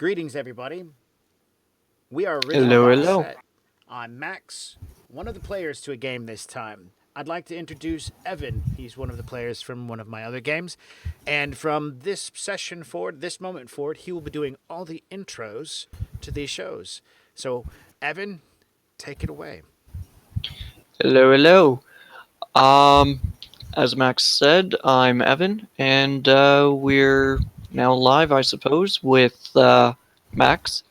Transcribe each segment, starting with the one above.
Greetings, everybody. We are Hello, originally hello. set. I'm Max, one of the players to a game this time. I'd like to introduce Evan. He's one of the players from one of my other games. And from this session forward, this moment forward, he will be doing all the intros to these shows. So, Evan, take it away. Hello, hello. Um, as Max said, I'm Evan, and we're now live, I suppose, with Max,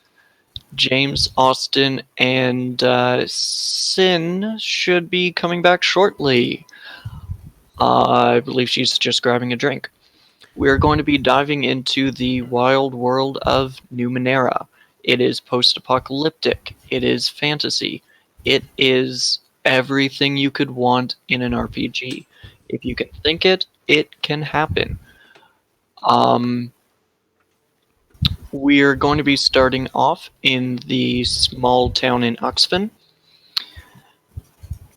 James, Austin, and Sin should be coming back shortly. I believe she's just grabbing a drink. We're going to be diving into the wild world of Numenera. It is post-apocalyptic. It is fantasy. It is everything you could want in an RPG. If you can think it, it can happen. Um, we're going to be starting off in the small town in Oxford.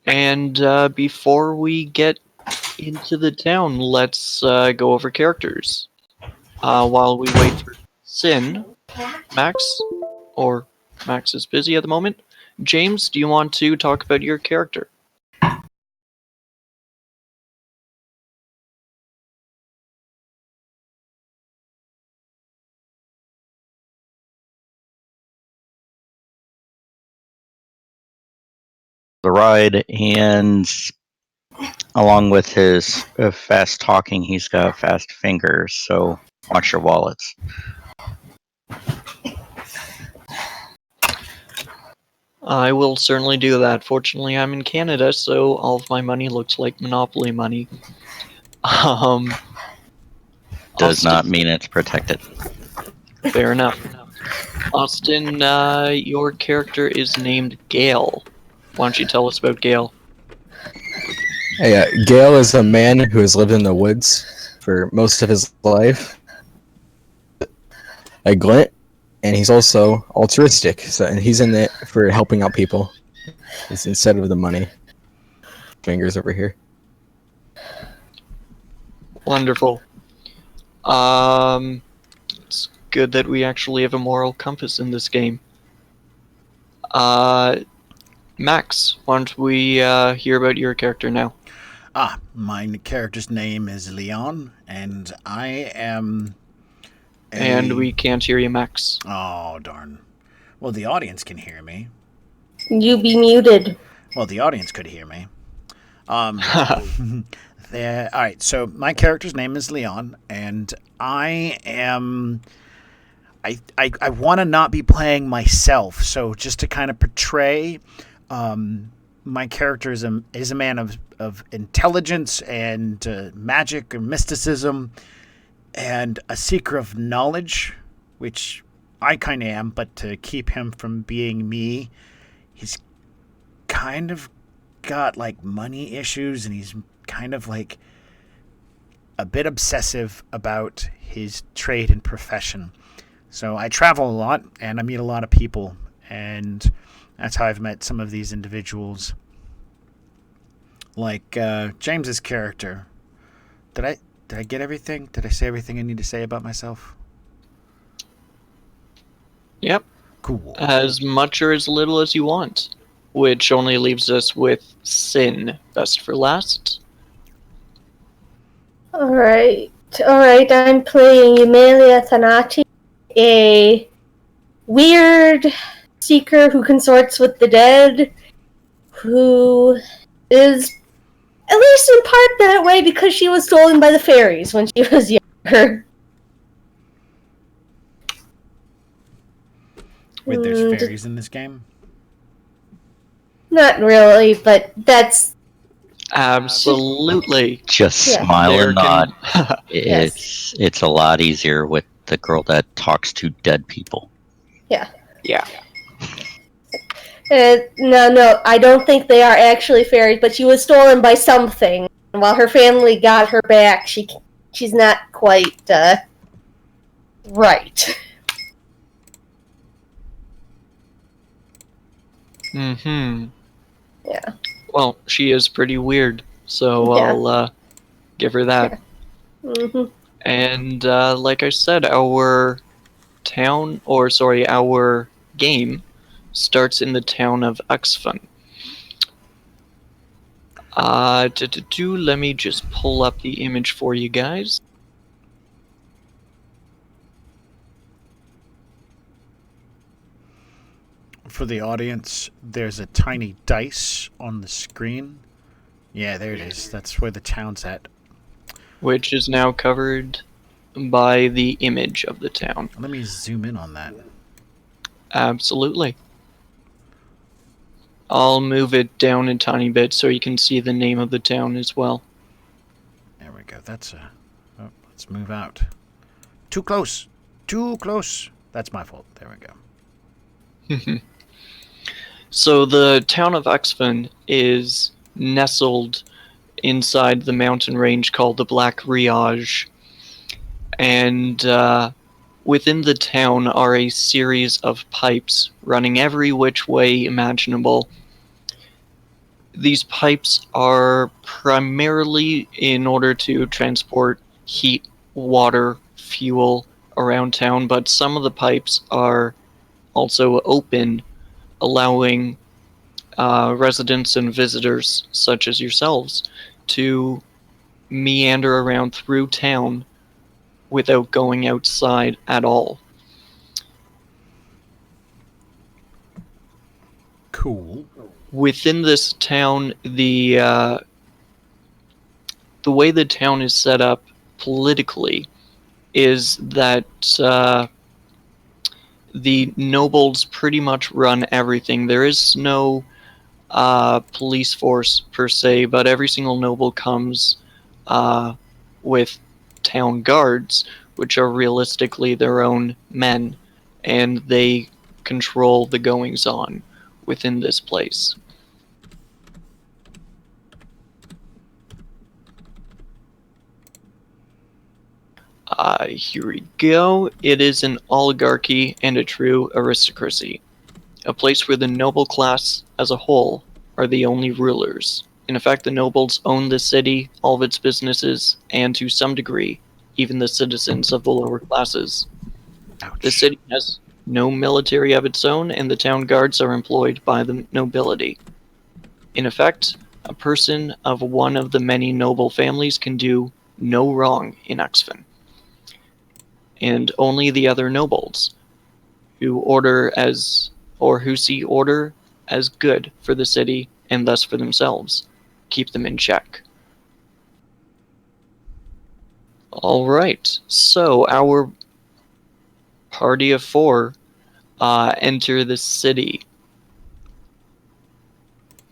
And before we get into the town, let's go over characters. While we wait for Sin, Max, or Max is busy at the moment. James, do you want to talk about your character? The ride, and along with his fast talking, he's got fast fingers, so watch your wallets. I will certainly do that. Fortunately, I'm in Canada, so all of my money looks like Monopoly money. Does Austin, not mean it's protected. fair enough. Austin, your character is named Gale. Why don't you tell us about Gale? Hey, Gale is a man who has lived in the woods for most of his life. A glint, and he's also altruistic, and he's in it for helping out people. It's instead of the money. Fingers over here. Wonderful. It's good that we actually have a moral compass in this game. Max, why don't we hear about your character now? My character's name is Leon, and I am And we can't hear you, Max. Oh, darn. Well, the audience can hear me. You be muted. Well, the audience could hear me. Alright, so my character's name is Leon, and I am... I want to not be playing myself, so just to kind of portray... my character is a man of intelligence and magic and mysticism and a seeker of knowledge, which I kind of am, but to keep him from being me, he's kind of got like money issues, and he's kind of like a bit obsessive about his trade and profession. So I travel a lot and I meet a lot of people, and that's how I've met some of these individuals. Like James's character. Did I get everything? Did I say everything I need to say about myself? Yep. Cool. As much or as little as you want. Which only leaves us with Sin, best for last. Alright, I'm playing Yumelia Thanati, a weird seeker who consorts with the dead, who is at least in part that way because she was stolen by the fairies when she was younger. Wait, there's fairies in this game? Not really, but that's... Absolutely. Just Yeah. smile There and can- nod. It's a lot easier with the girl that talks to dead people. Yeah. Yeah. No, I don't think they are actually fairies, but she was stolen by something. And while her family got her back, she's not quite, right. Mm-hmm. Yeah. Well, she is pretty weird, so Yeah. I'll give her that. Mm-hmm. And like I said, our our game starts in the town of Uxfun. Let me just pull up the image for you guys. For the audience, there's a tiny dice on the screen. Yeah, there it is. That's where the town's at. Which is now covered by the image of the town. Let me zoom in on that. Absolutely. I'll move it down a tiny bit so you can see the name of the town as well. There we go. Oh, let's move out. Too close. Too close. That's my fault. There we go. So the town of Uxfun is nestled inside the mountain range called the Black Riage. And within the town are a series of pipes running every which way imaginable. These pipes are primarily in order to transport heat, water, fuel around town, but some of the pipes are also open, allowing residents and visitors such as yourselves to meander around through town without going outside at all. Cool. Within this town, the way the town is set up politically is that the nobles pretty much run everything. There is no police force per se, but every single noble comes with town guards, which are realistically their own men, and they control the goings-on within this place. Here we go. It is an oligarchy and a true aristocracy. A place where the noble class as a whole are the only rulers. In effect, the nobles own the city, all of its businesses, and to some degree, even the citizens of the lower classes. Ouch. The city has no military of its own, and the town guards are employed by the nobility. In effect, a person of one of the many noble families can do no wrong in Uxfun. And only the other nobles, who see order as good for the city and thus for themselves, keep them in check. Alright, so our party of 4 enter the city.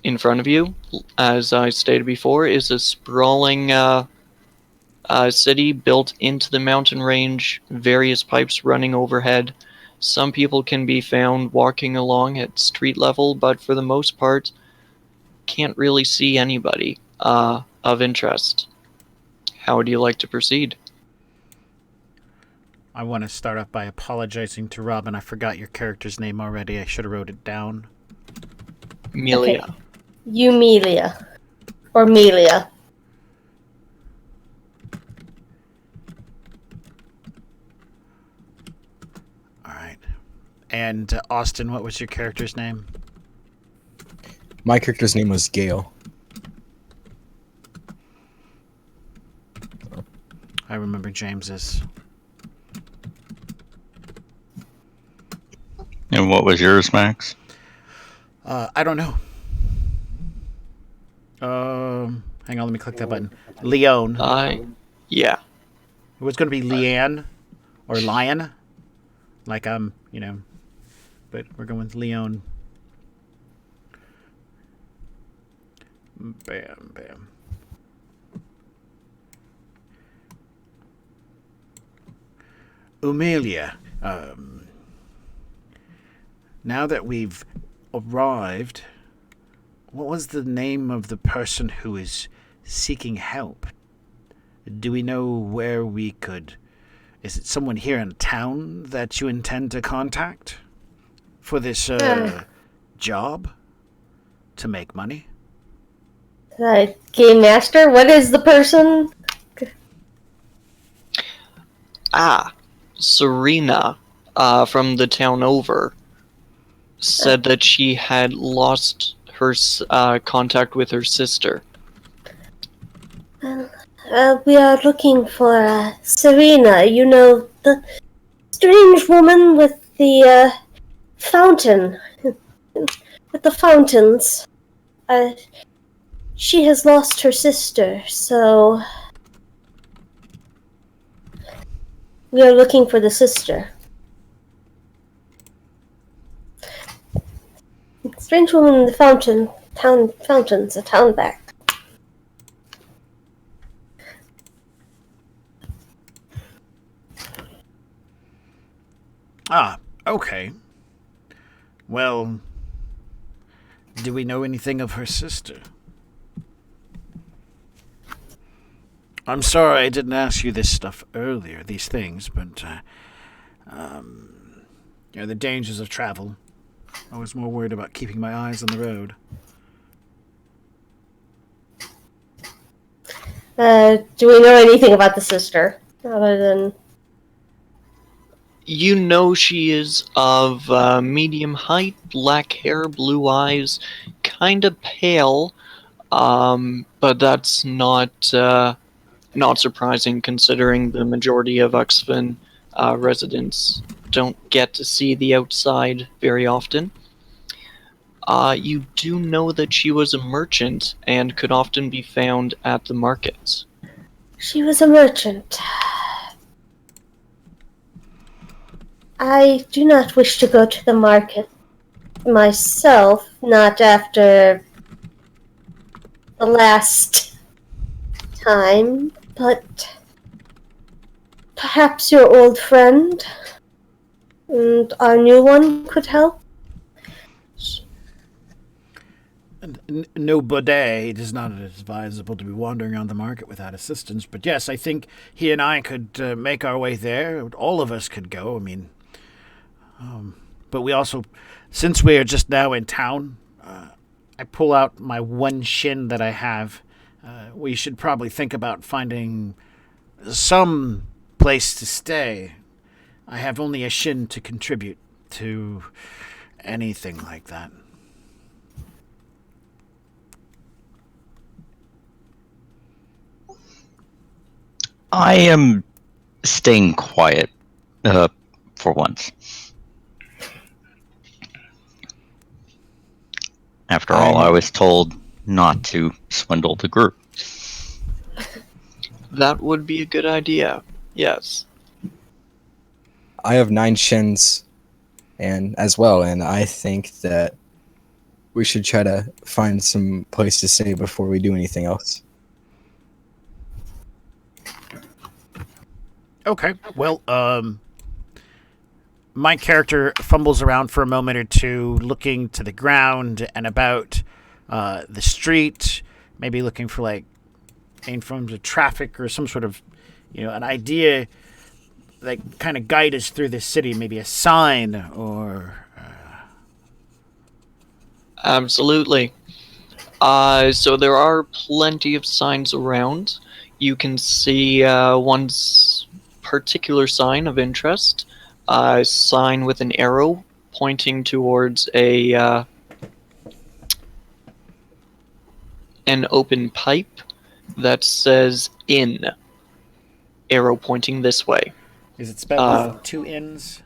In front of you, as I stated before, is a sprawling city built into the mountain range, various pipes running overhead. Some people can be found walking along at street level, but for the most part, can't really see anybody of interest. How would you like to proceed? I want to start off by apologizing to Robin. I forgot your character's name already. I should have wrote it down. Amelia. Okay. Eumelia. Or Melia. All right. And Austin, what was your character's name? My character's name was Gale. I remember James's. And what was yours, Max? I don't know. Hang on, let me click that button. Leon. Yeah. It was going to be Leanne or Lion. Like but we're going with Leon. Bam, bam. Umelia. Now that we've arrived, what was the name of the person who is seeking help? Do we know where we could... Is it someone here in town that you intend to contact for this job to make money? Game Master, what is the person? Serena. from the town over said that she had lost her contact with her sister. We are looking for Serena. You know, the strange woman with the fountain. With the fountains. She has lost her sister, so we are looking for the sister. Strange woman in the fountains, a town back. Ah, okay. Well, do we know anything of her sister? I'm sorry I didn't ask you this stuff earlier, these things, but, the dangers of travel. I was more worried about keeping my eyes on the road. Do we know anything about the sister? Other than... You know she is of medium height, black hair, blue eyes, kind of pale, but that's not surprising considering the majority of Uxfin residents don't get to see the outside very often. You do know that she was a merchant and could often be found at the markets. She was a merchant. I do not wish to go to the market myself, not after the last time, but perhaps your old friend and our new one could help. Nobody, it is not advisable to be wandering on the market without assistance, but yes, I think he and I could make our way there. All of us could go, I mean. But we also, since we are just now in town, I pull out my one shin that I have. We should probably think about finding some place to stay. I have only a shin to contribute to anything like that. I am staying quiet for once. After all, I was told not to swindle the group. That would be a good idea, yes. I have 9 shins and as well, and I think that we should try to find some place to stay before we do anything else. Okay, well, my character fumbles around for a moment or two, looking to the ground and about the street, maybe looking for, like, any forms of traffic or some sort of, an idea that kind of guide us through this city, maybe a sign or... Absolutely. So there are plenty of signs around. You can see one particular sign of interest. A sign with an arrow pointing towards an open pipe that says "in." Arrow pointing this way. Is it spelled with 2 N's?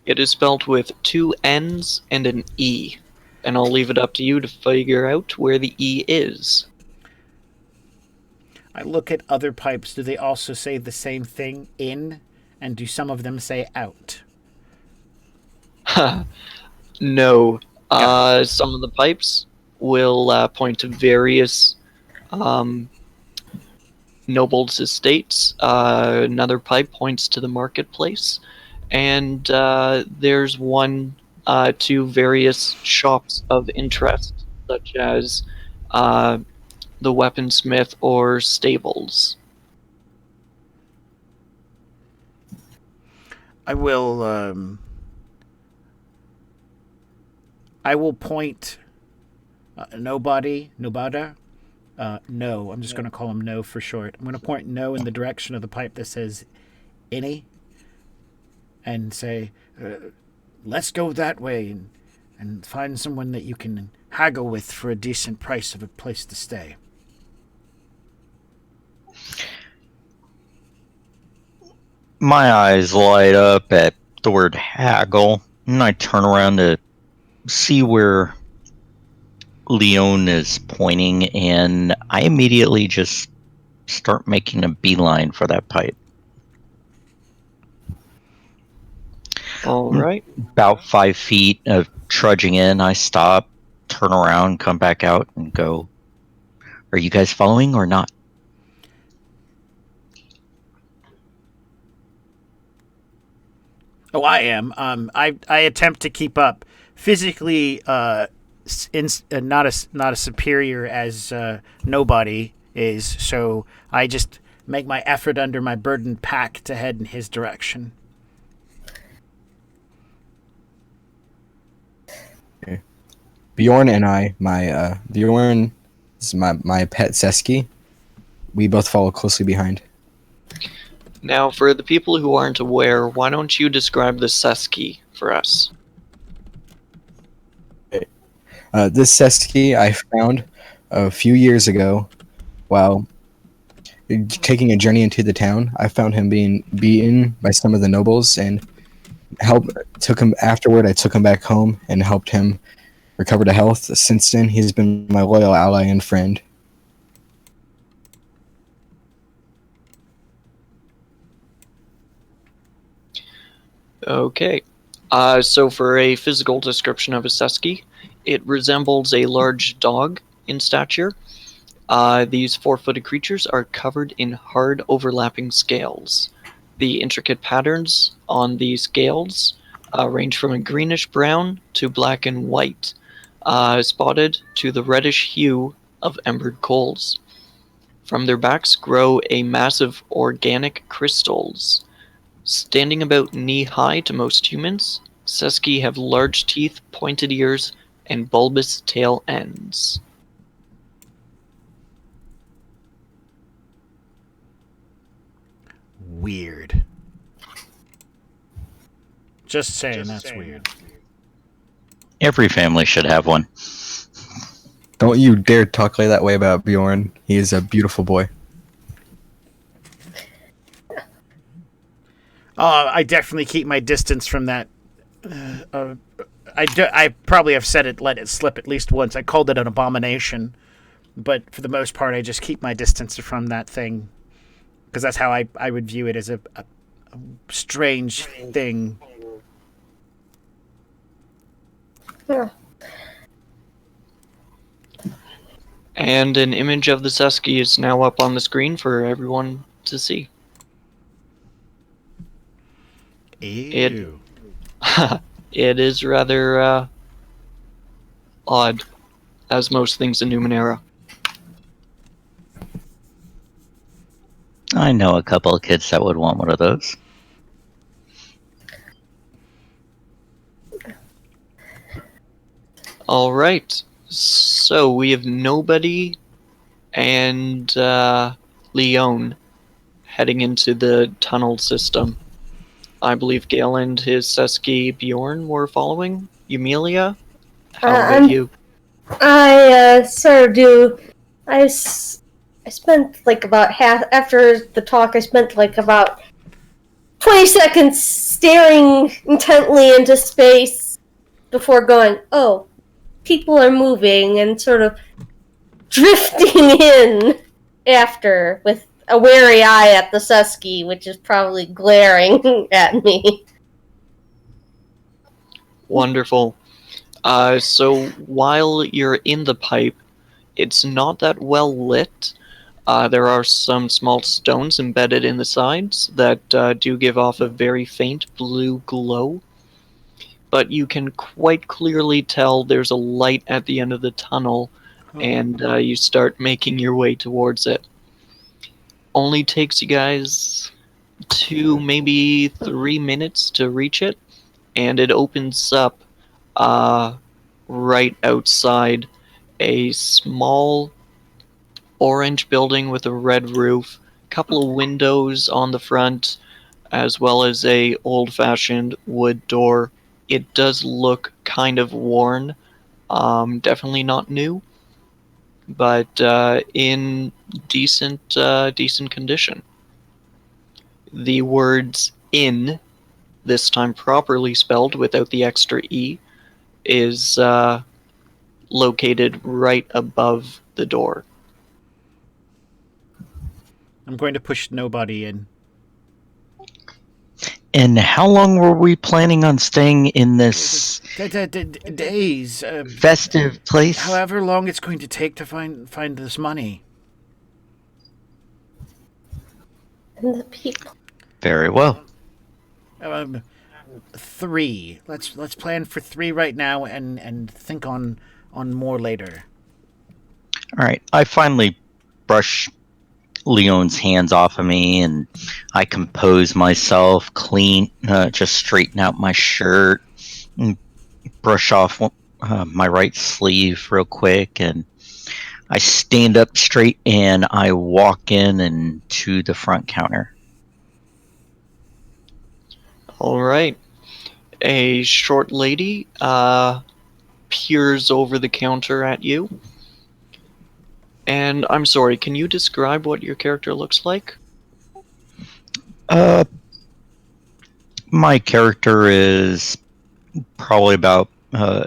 It is spelled with 2 N's and an E. And I'll leave it up to you to figure out where the E is. I look at other pipes. Do they also say the same thing, in? And do some of them say out? No. Some of the pipes will point to various nobles' estates. Another pipe points to the marketplace. And there's one to various shops of interest, such as the weaponsmith or stables. I will point nobody, nobada. No, I'm just going to call him No for short. I'm going to point No in the direction of the pipe that says any. and say, let's go that way and find someone that you can haggle with for a decent price of a place to stay. My eyes light up at the word haggle, and I turn around to see where Leon is pointing, and I immediately just start making a beeline for that pipe. All right. About 5 feet of trudging in, I stop, turn around, come back out, and go, "Are you guys following or not?" Oh, I am. I attempt to keep up physically. Not as superior as nobody is. So I just make my effort under my burdened pack to head in his direction. Okay. Bjorn and I, Bjorn is my pet Seski. We both follow closely behind. Now, for the people who aren't aware, why don't you describe the Seski for us? This Seski I found a few years ago while taking a journey into the town. I found him being beaten by some of the nobles and took him afterward. I took him back home and helped him recover to health. Since then, he's been my loyal ally and friend. Okay. So for a physical description of a Seski, it resembles a large dog in stature. These four-footed creatures are covered in hard overlapping scales. The intricate patterns on the scales range from a greenish brown to black and white, spotted to the reddish hue of embered coals. From their backs grow a massive organic crystals. Standing about knee-high to most humans, Seski have large teeth, pointed ears, and bulbous tail ends. Weird. Just saying, that's weird. Every family should have one. Don't you dare talk like that way about Bjorn. He is a beautiful boy. I definitely keep my distance from that. I probably have let it slip at least once. I called it an abomination, but for the most part, I just keep my distance from that thing because that's how I would view it, as a strange thing. Yeah. And an image of the Seski is now up on the screen for everyone to see. Ew. It is rather odd, as most things in Numenera. I know a couple of kids that would want one of those. All right, so we have nobody and Leon heading into the tunnel system. I believe Gale and his Seski Bjorn were following. Eumelia, how about you? I sort of do. I spent like about half after the talk. I spent like about 20 seconds staring intently into space before going, "Oh, people are moving," and sort of drifting in after with a wary eye at the Seski, which is probably glaring at me. Wonderful. So while you're in the pipe, it's not that well lit. There are some small stones embedded in the sides that do give off a very faint blue glow. But you can quite clearly tell there's a light at the end of the tunnel, and you start making your way towards it. Only takes you guys 2, maybe 3 minutes to reach it, and it opens up right outside a small orange building with a red roof, couple of windows on the front, as well as a old-fashioned wood door. It does look kind of worn, definitely not new, but in decent condition. The words "in," this time properly spelled without the extra e, is located right above the door. I'm going to push nobody in. And how long were we planning on staying in this Days. festive place? However long it's going to take to find this money. And the people. Very well. 3. Let's plan for 3 right now and think on more later. All right. I finally brush Leon's hands off of me, and I compose myself, clean, just straighten out my shirt, and brush off my right sleeve real quick, and I stand up straight and I walk in and to the front counter. All right. A short lady peers over the counter at you. And I'm sorry, can you describe what your character looks like? My character is probably about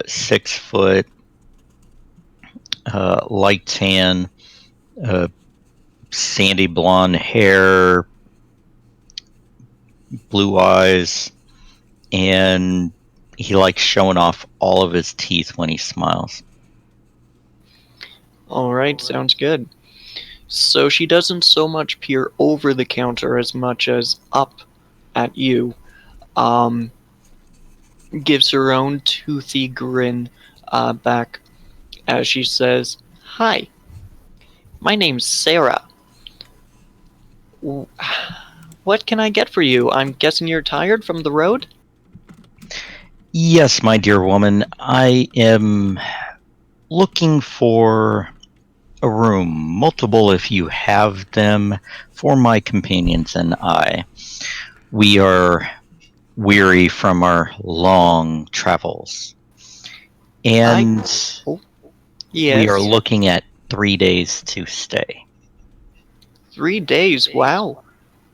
6 foot, light tan, sandy blonde hair, blue eyes, and he likes showing off all of his teeth when he smiles. All right, sounds good. So she doesn't so much peer over the counter as much as up at you. Gives her own toothy grin back as she says, "Hi, my name's Sarah. What can I get for you? I'm guessing you're tired from the road?" Yes, my dear woman, I am looking for a room, multiple if you have them, for my companions and I. We are weary from our long travels, and Yes. we are looking at 3 days to stay. 3 days, wow.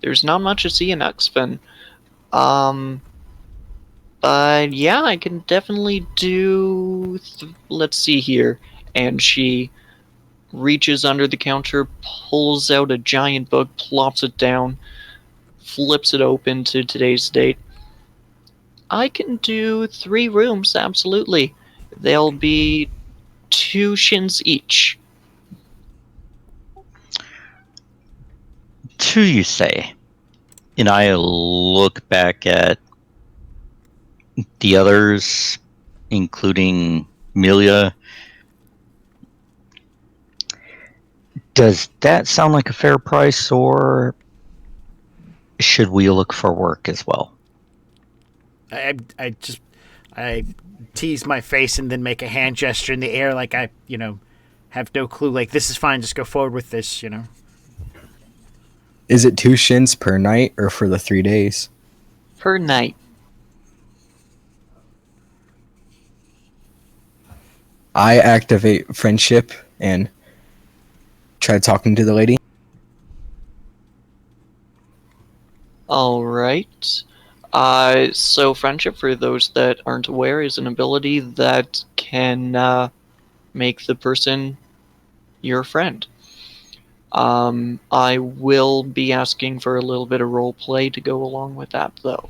There's not much to see in Exfin. But yeah, I can definitely do. Let's see here. And she reaches under the counter, pulls out a giant book, plops it down, flips it open to today's date. I can do 3 rooms, absolutely. They'll be 2 shins each. 2, you say? And I look back at the others, including Amelia. Does that sound like a fair price, or should we look for work as well? I tease my face and then make a hand gesture in the air like I have no clue. Like, this is fine. Just go forward with this. Is it 2 shins per night or for the 3 days? Per night. I activate friendship and try talking to the lady. All right. So friendship, for those that aren't aware, is an ability that can make the person your friend. I will be asking for a little bit of role play to go along with that, though.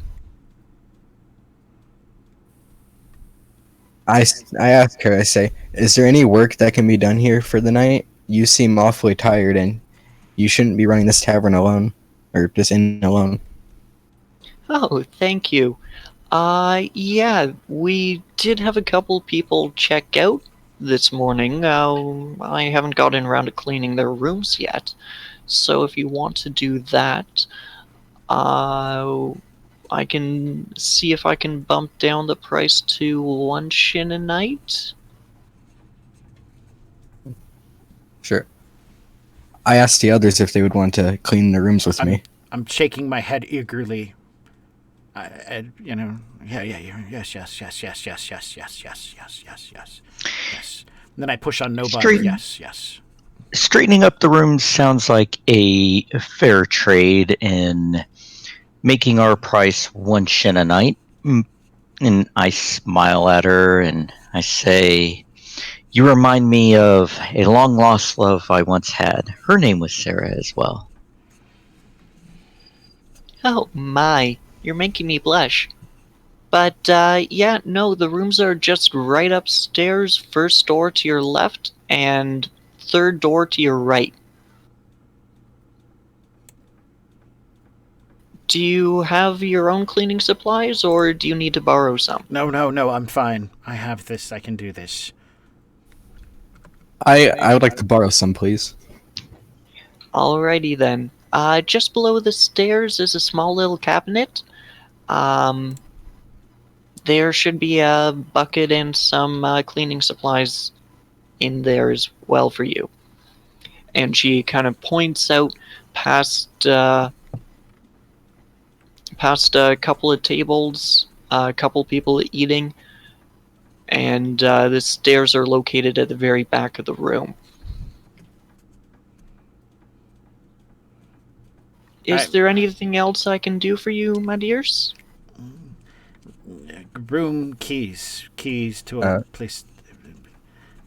I ask her, I say, is there any work that can be done here for the night? You seem awfully tired and you shouldn't be running this tavern alone, or just in alone. Oh, thank you. Yeah, we did have a couple people check out this morning. I haven't gotten around to cleaning their rooms yet. So if you want to do that, I can see if I can bump down the price to 1 shin a night. Sure. I asked the others if they would want to clean their rooms with me. I'm shaking my head eagerly. you know, yeah, yes. And then I push on nobody. Straight- Yes. Straightening up the room sounds like a fair trade in making our price 1 shin a night. And I smile at her and I say, "You remind me of a long lost love I once had. Her name was Sarah as well." Oh my, you're making me blush. But, yeah, no, the rooms are just right upstairs, first door to your left, and third door to your right. Do you have your own cleaning supplies, or do you need to borrow some? No, I'm fine. I have this. I can do this. I would like to borrow some, please. Alrighty then. Just below the stairs is a small little cabinet. There should be a bucket and some cleaning supplies in there as well for you. And she kind of points out past a couple of tables, a couple people eating, and the stairs are located at the very back of the room. Is there anything else I can do for you, my dears? Room keys to a place,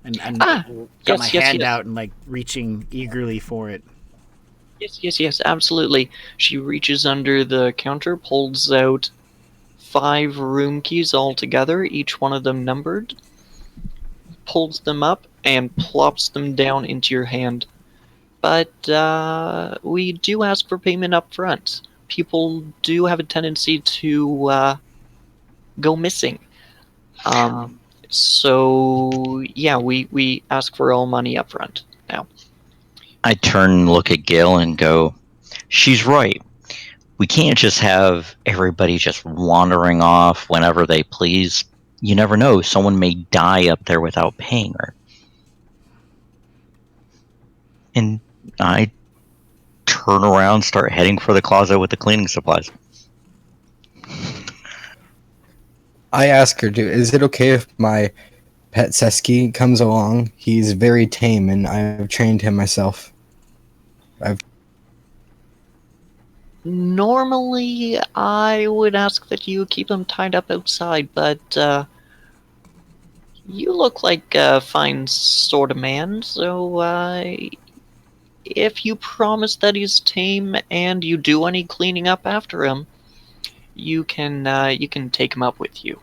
and got my hand out and like reaching eagerly for it. Yes, absolutely. She reaches under the counter, pulls out 5 room keys altogether, each one of them numbered, pulls them up, and plops them down into your hand. But we do ask for payment up front. People do have a tendency to go missing. So, yeah, we ask for all money up front now. I turn and look at Gail and go, "She's right. We can't just have everybody just wandering off whenever they please. You never know. Someone may die up there without paying her." And I turn around, start heading for the closet with the cleaning supplies. I ask her, is it okay if my pet Seski comes along? He's very tame, and I've trained him myself. Normally, I would ask that you keep him tied up outside, but you look like a fine sort of man, so if you promise that he's tame and you do any cleaning up after him, you can take him up with you.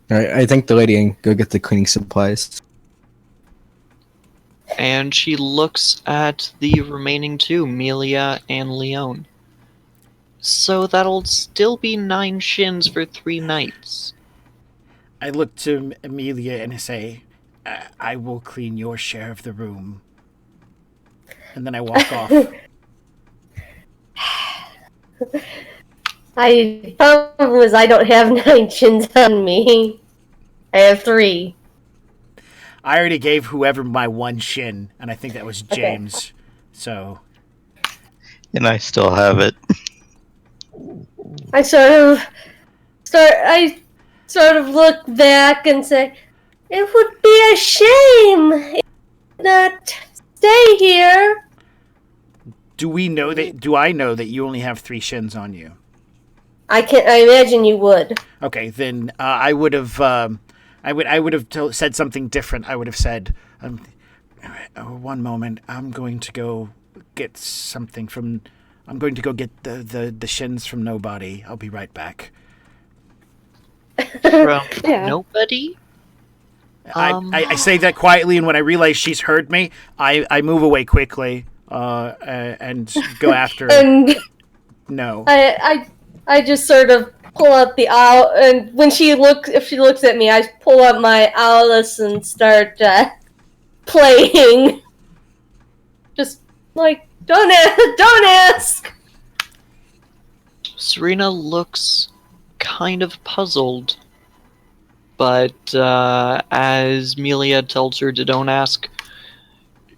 All right, I thank the lady and go get the cleaning supplies. And she looks at the remaining 2, Melia and Leon. So that'll still be 9 shins for 3 nights. I look to Amelia and I say, "I will clean your share of the room," and then I walk off. The problem is I don't have 9 chins on me. I have 3. I already gave whoever my 1 shin, and I think that was Okay. James. So And I still have it. I sort of look back and say, it would be a shame if you did not stay here. do I know that you only have 3 shins on you? I imagine you would. Okay, then I would have said something different. I would have said, "One moment, I'm going to go get something from. I'm going to go get the shins from nobody. I'll be right back." From Yeah. nobody? I say that quietly, and when I realize she's heard me, I move away quickly and go after. And No. I just sort of pull out the owl, and if she looks at me, I pull out my owlus and start playing. Just like, don't ask. Serena looks kind of puzzled, but as Melia tells her to don't ask,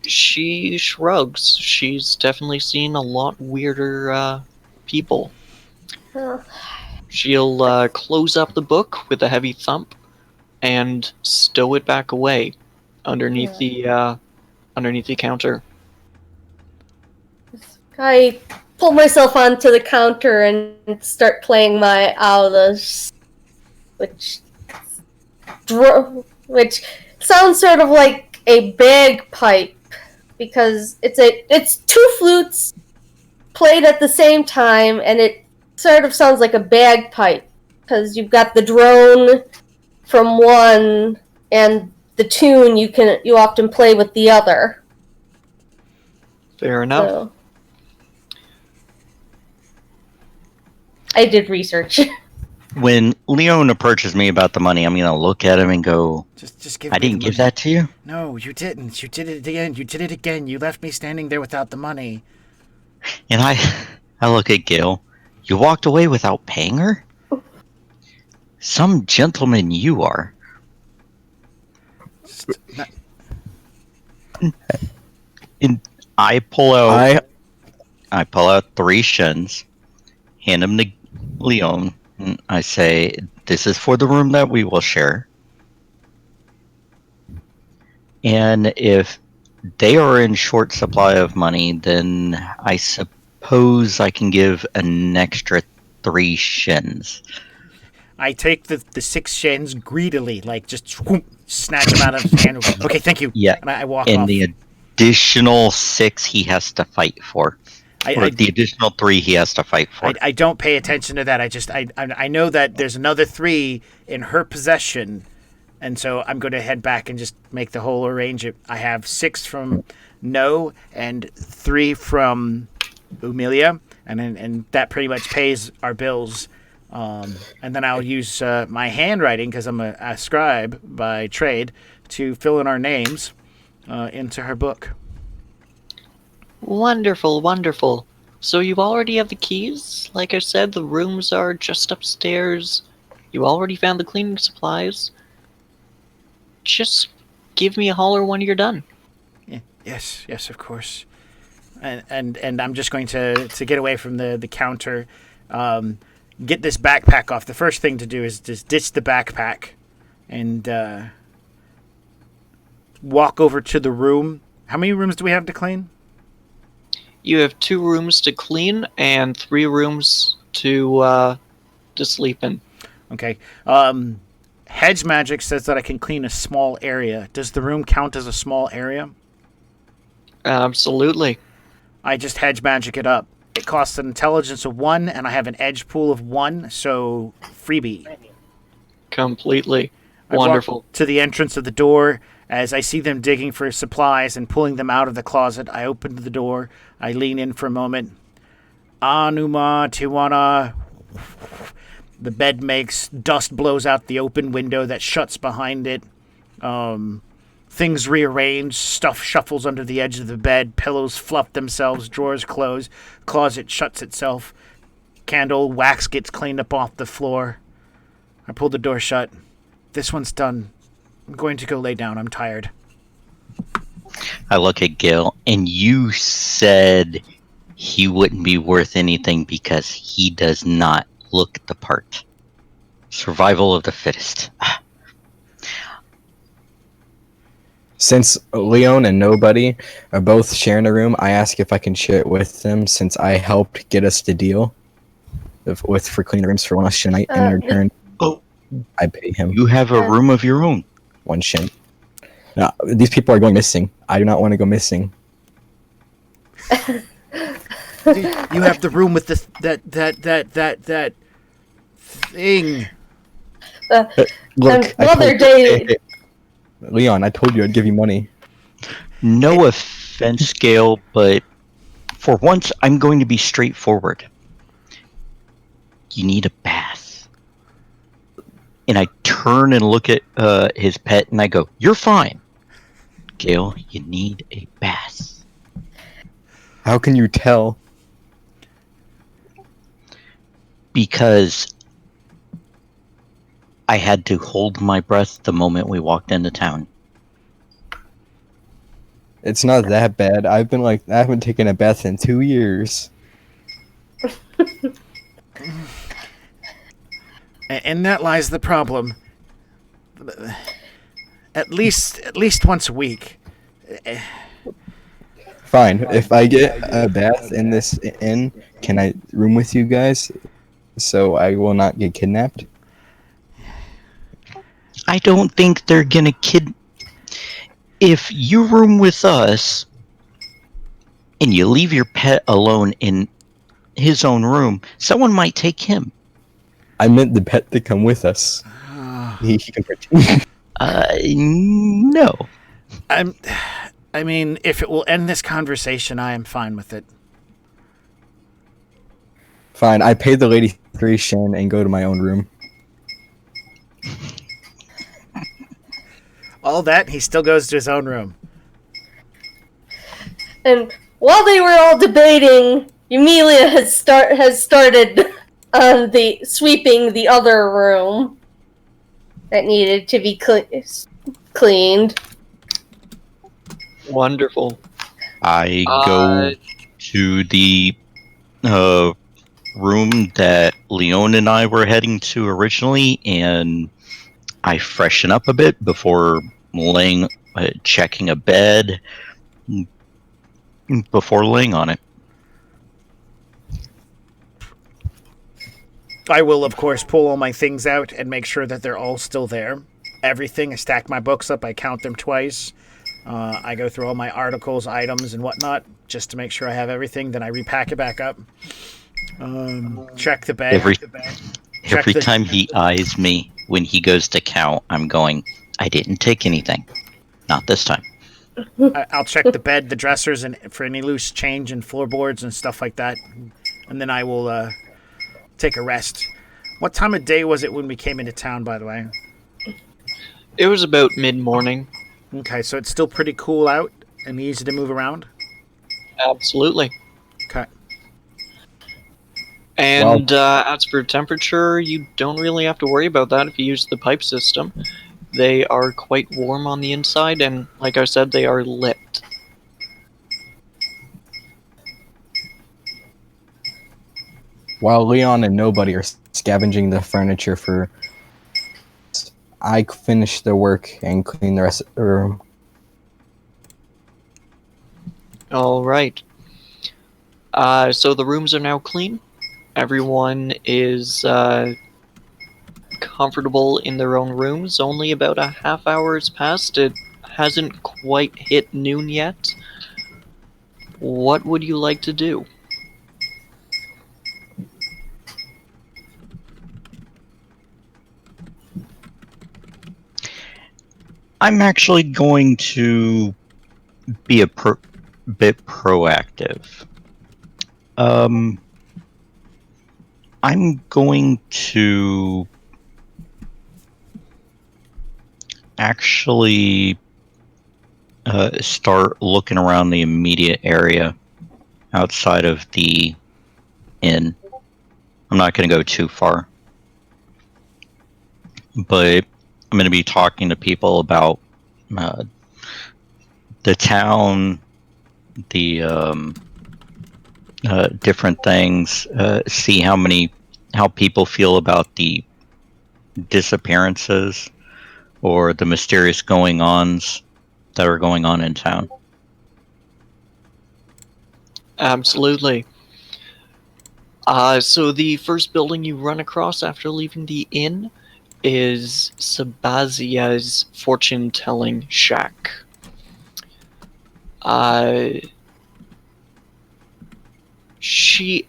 She shrugs. She's definitely seen a lot weirder people. Well, She'll close up the book with a heavy thump and stow it back away underneath the counter. I pull myself onto the counter and start playing my aulas, which sounds sort of like a bagpipe, because it's two flutes played at the same time, and it sort of sounds like a bagpipe, because you've got the drone from one and the tune you often play with the other. Fair enough. So, I did research. When Leon approaches me about the money, I'm gonna look at him and go, Just give "I me the didn't give money." that to you." No, you didn't. You did it again. You did it again. You left me standing there without the money. And I look at Gail. You walked away without paying her? Some gentleman you are. Just not- And I pull out 3 shins, hand them to Leon, and I say, "This is for the room that we will share. And if they are in short supply of money, then I suppose I can give an extra 3 shins." I take the 6 shins greedily, like just snatch them out of his hand. Okay, thank you. Yeah, And I walk and off. the additional 6 he has to fight for. Or the additional 3 he has to fight for. I don't pay attention to that. I know that there's another 3 in her possession, and so I'm going to head back and just make the whole arrangement. I have 6 from No and 3 from Umilia, and that pretty much pays our bills. And then I'll use my handwriting, because I'm a scribe by trade, to fill in our names into her book. Wonderful, wonderful. So you already have the keys? Like I said, the rooms are just upstairs. You already found the cleaning supplies. Just give me a holler when you're done. Yeah, yes, of course. And I'm just going to get away from the counter, get this backpack off. The first thing to do is just ditch the backpack and walk over to the room. How many rooms do we have to clean? You have 2 rooms to clean and 3 rooms to sleep in. Okay. Hedge magic says that I can clean a small area. Does the room count as a small area? Absolutely. I just hedge magic it up. It costs an intelligence of 1, and I have an edge pool of 1, so freebie. Completely. I walk Wonderful. to the entrance of the door. As I see them digging for supplies and pulling them out of the closet, I open the door. I lean in for a moment. Anuma Tiwana. The bed makes. Dust blows out the open window that shuts behind it. Things rearrange. Stuff shuffles under the edge of the bed. Pillows fluff themselves. Drawers close. Closet shuts itself. Candle wax gets cleaned up off the floor. I pull the door shut. This one's done. I'm going to go lay down. I'm tired. I look at Gil, and you said he wouldn't be worth anything because he does not look the part. Survival of the fittest. Since Leon and Nobody are both sharing a room, I ask if I can share it with them, since I helped get us the deal for cleaning rooms for 1 shin night, and in return, I pay him You have a room of your own. 1 shin. Now, these people are going missing. I do not want to go missing. You have the room with that thing. Look, Another day. Leon, I told you I'd give you money. No offense, Gail, but for once, I'm going to be straightforward. You need a bath. And I turn and look at his pet, and I go, "You're fine. Gail, you need a bath." How can you tell? Because I had to hold my breath the moment we walked into town. It's not that bad. I haven't taken a bath in 2 years. And that lies the problem. At least once a week. Fine. If I get a bath in this inn, can I room with you guys so I will not get kidnapped? I don't think they're gonna kid. If you room with us and you leave your pet alone in his own room, someone might take him. I meant the pet to come with us. He can pretend. No. I mean, if it will end this conversation, I am fine with it. Fine. I pay the lady 3 Shen and go to my own room. All that, he still goes to his own room. And while they were all debating, Emilia has started sweeping the other room that needed to be cleaned. Wonderful. I go to the room that Leon and I were heading to originally, and I freshen up a bit before checking a bed, before laying on it. I will, of course, pull all my things out and make sure that they're all still there. Everything. I stack my books up. I count them twice. I go through all my articles, items, and whatnot, just to make sure I have everything. Then I repack it back up. Check the bed. Every time he eyes me when he goes to count, I'm going, I didn't take anything. Not this time. I'll check the bed, the dressers, and for any loose change and floorboards and stuff like that. And then I will take a rest. What time of day was it when we came into town, by the way? It was about mid-morning. Okay, so it's still pretty cool out and easy to move around? Absolutely. Okay. And as for temperature, you don't really have to worry about that if you use the pipe system. They are quite warm on the inside, and like I said, they are lit. While Leon and nobody are scavenging the furniture for... I finish the work and clean the rest of the room. Alright. So the rooms are now clean. Everyone is comfortable in their own rooms. Only about a half hour has passed. It hasn't quite hit noon yet. What would you like to do? I'm actually going to be a bit proactive. I'm going to actually start looking around the immediate area outside of the inn. I'm not going to go too far, but I'm going to be talking to people about the town, the different things, see how people feel about the disappearances or the mysterious going-ons that are going on in town. Absolutely. So the first building you run across after leaving the inn is Sabazios' fortune-telling shack. She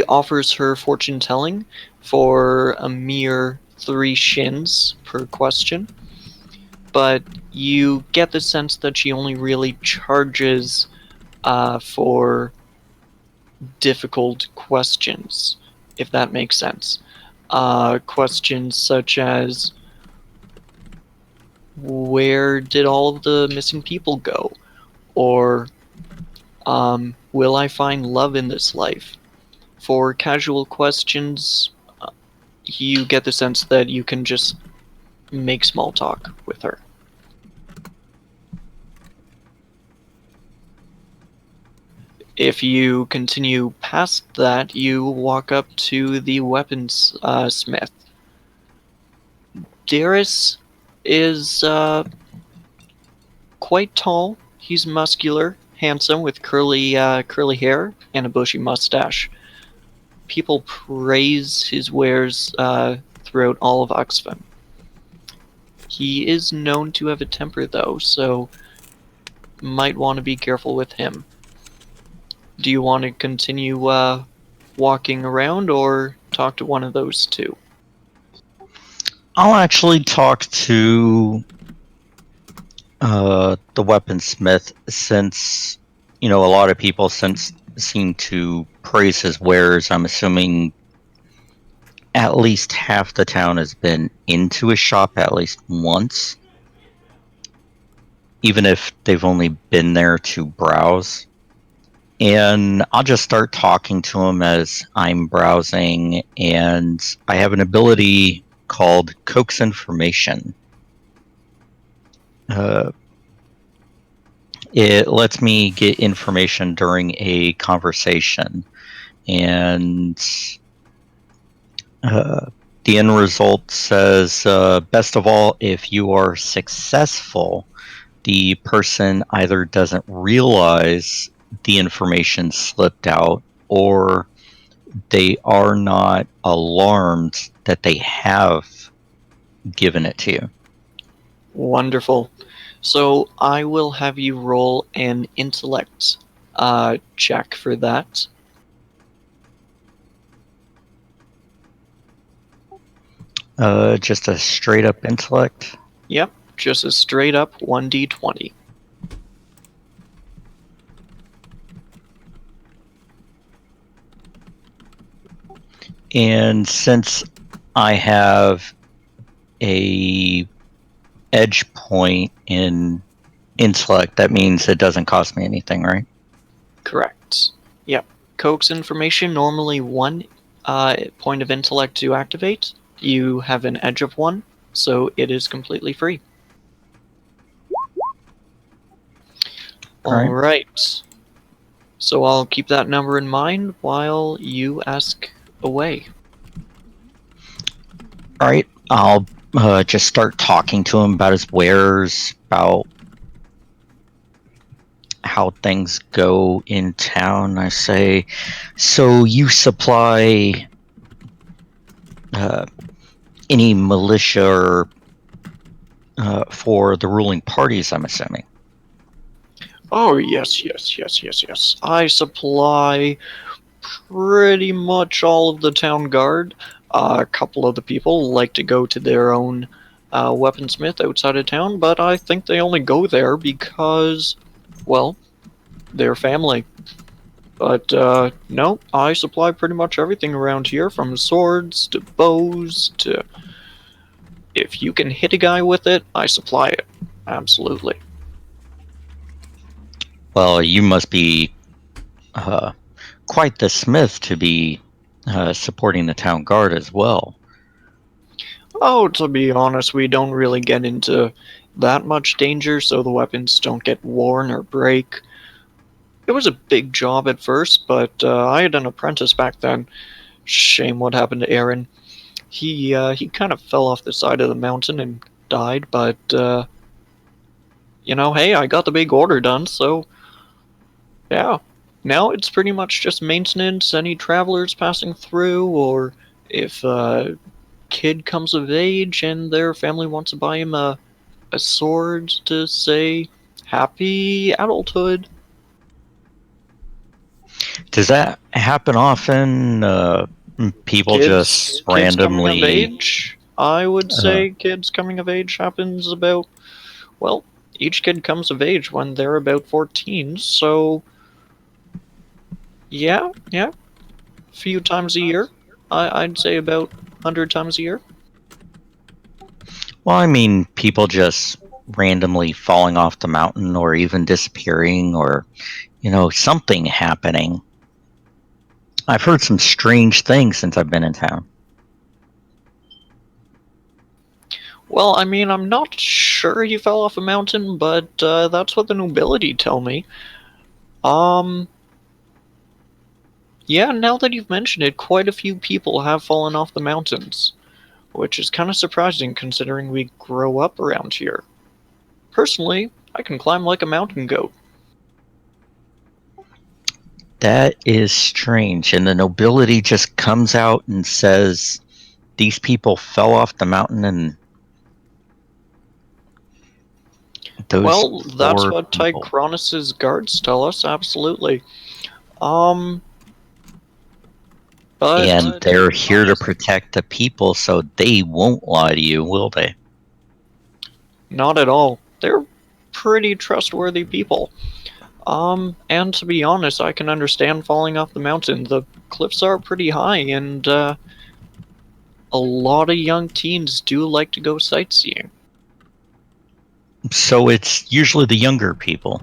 offers her fortune-telling for a mere 3 shins per question, but you get the sense that she only really charges for difficult questions, if that makes sense. Questions such as, where did all of the missing people go? Or, will I find love in this life? For casual questions, you get the sense that you can just make small talk with her. If you continue past that, you walk up to the weapons smith. Darius is quite tall. He's muscular, handsome, with curly hair and a bushy mustache. People praise his wares throughout all of Uxfam. He is known to have a temper, though, so might want to be careful with him. Do you want to continue walking around or talk to one of those two? I'll actually talk to the weaponsmith, since a lot of people seem to praise his wares. I'm assuming at least half the town has been into his shop at least once, even if they've only been there to browse. And I'll just start talking to him as I'm browsing, and I have an ability called Coax Information. It lets me get information during a conversation, and the end result says, best of all, if you are successful, the person either doesn't realize the information slipped out, or they are not alarmed that they have given it to you. Wonderful. So I will have you roll an intellect check for that. Just a straight up intellect. Yep, just a straight up 1d20. And since I have a edge point in intellect, that means it doesn't cost me anything, right? Correct. Yep. Coax Information, normally 1 point of intellect to activate. You have an edge of 1, so it is completely free. Alright. Alright. So I'll keep that number in mind while you ask away. Alright, I'll just start talking to him about his wares, about how things go in town. I say, so you supply any militia or for the ruling parties, I'm assuming. Oh, yes. I supply pretty much all of the town guard. A couple of the people like to go to their own weaponsmith outside of town, but I think they only go there because, well, they're family. But no, I supply pretty much everything around here, from swords to bows to... If you can hit a guy with it, I supply it. Absolutely. Well, you must be quite the smith to be supporting the town guard as well. Oh, to be honest, we don't really get into that much danger, so the weapons don't get worn or break. It was a big job at first, but I had an apprentice back then. Shame what happened to Aaron. He kind of fell off the side of the mountain and died, but hey, I got the big order done, so yeah. Now it's pretty much just maintenance, any travelers passing through, or if a kid comes of age and their family wants to buy him a sword to say happy adulthood. Does that happen often? People just Kids coming of randomly... age? I would say kids coming of age happens about, well, each kid comes of age when they're about 14, so yeah, a few times a year. I'd say about 100 times a year. Well, I mean, people just randomly falling off the mountain, or even disappearing, or, something happening. I've heard some strange things since I've been in town. Well, I mean, I'm not sure he fell off a mountain, but that's what the nobility tell me. Yeah, now that you've mentioned it, quite a few people have fallen off the mountains, which is kind of surprising considering we grow up around here. Personally, I can climb like a mountain goat. That is strange. And the nobility just comes out and says these people fell off the mountain and those Well, that's poor what people. Tychronis's guards tell us, absolutely. Um, but And they're here to protect the people, so they won't lie to you, will they? not at all. They're pretty trustworthy people. And to be honest, I can understand falling off the mountain. The cliffs are pretty high, and a lot of young teens do like to go sightseeing. So it's usually the younger people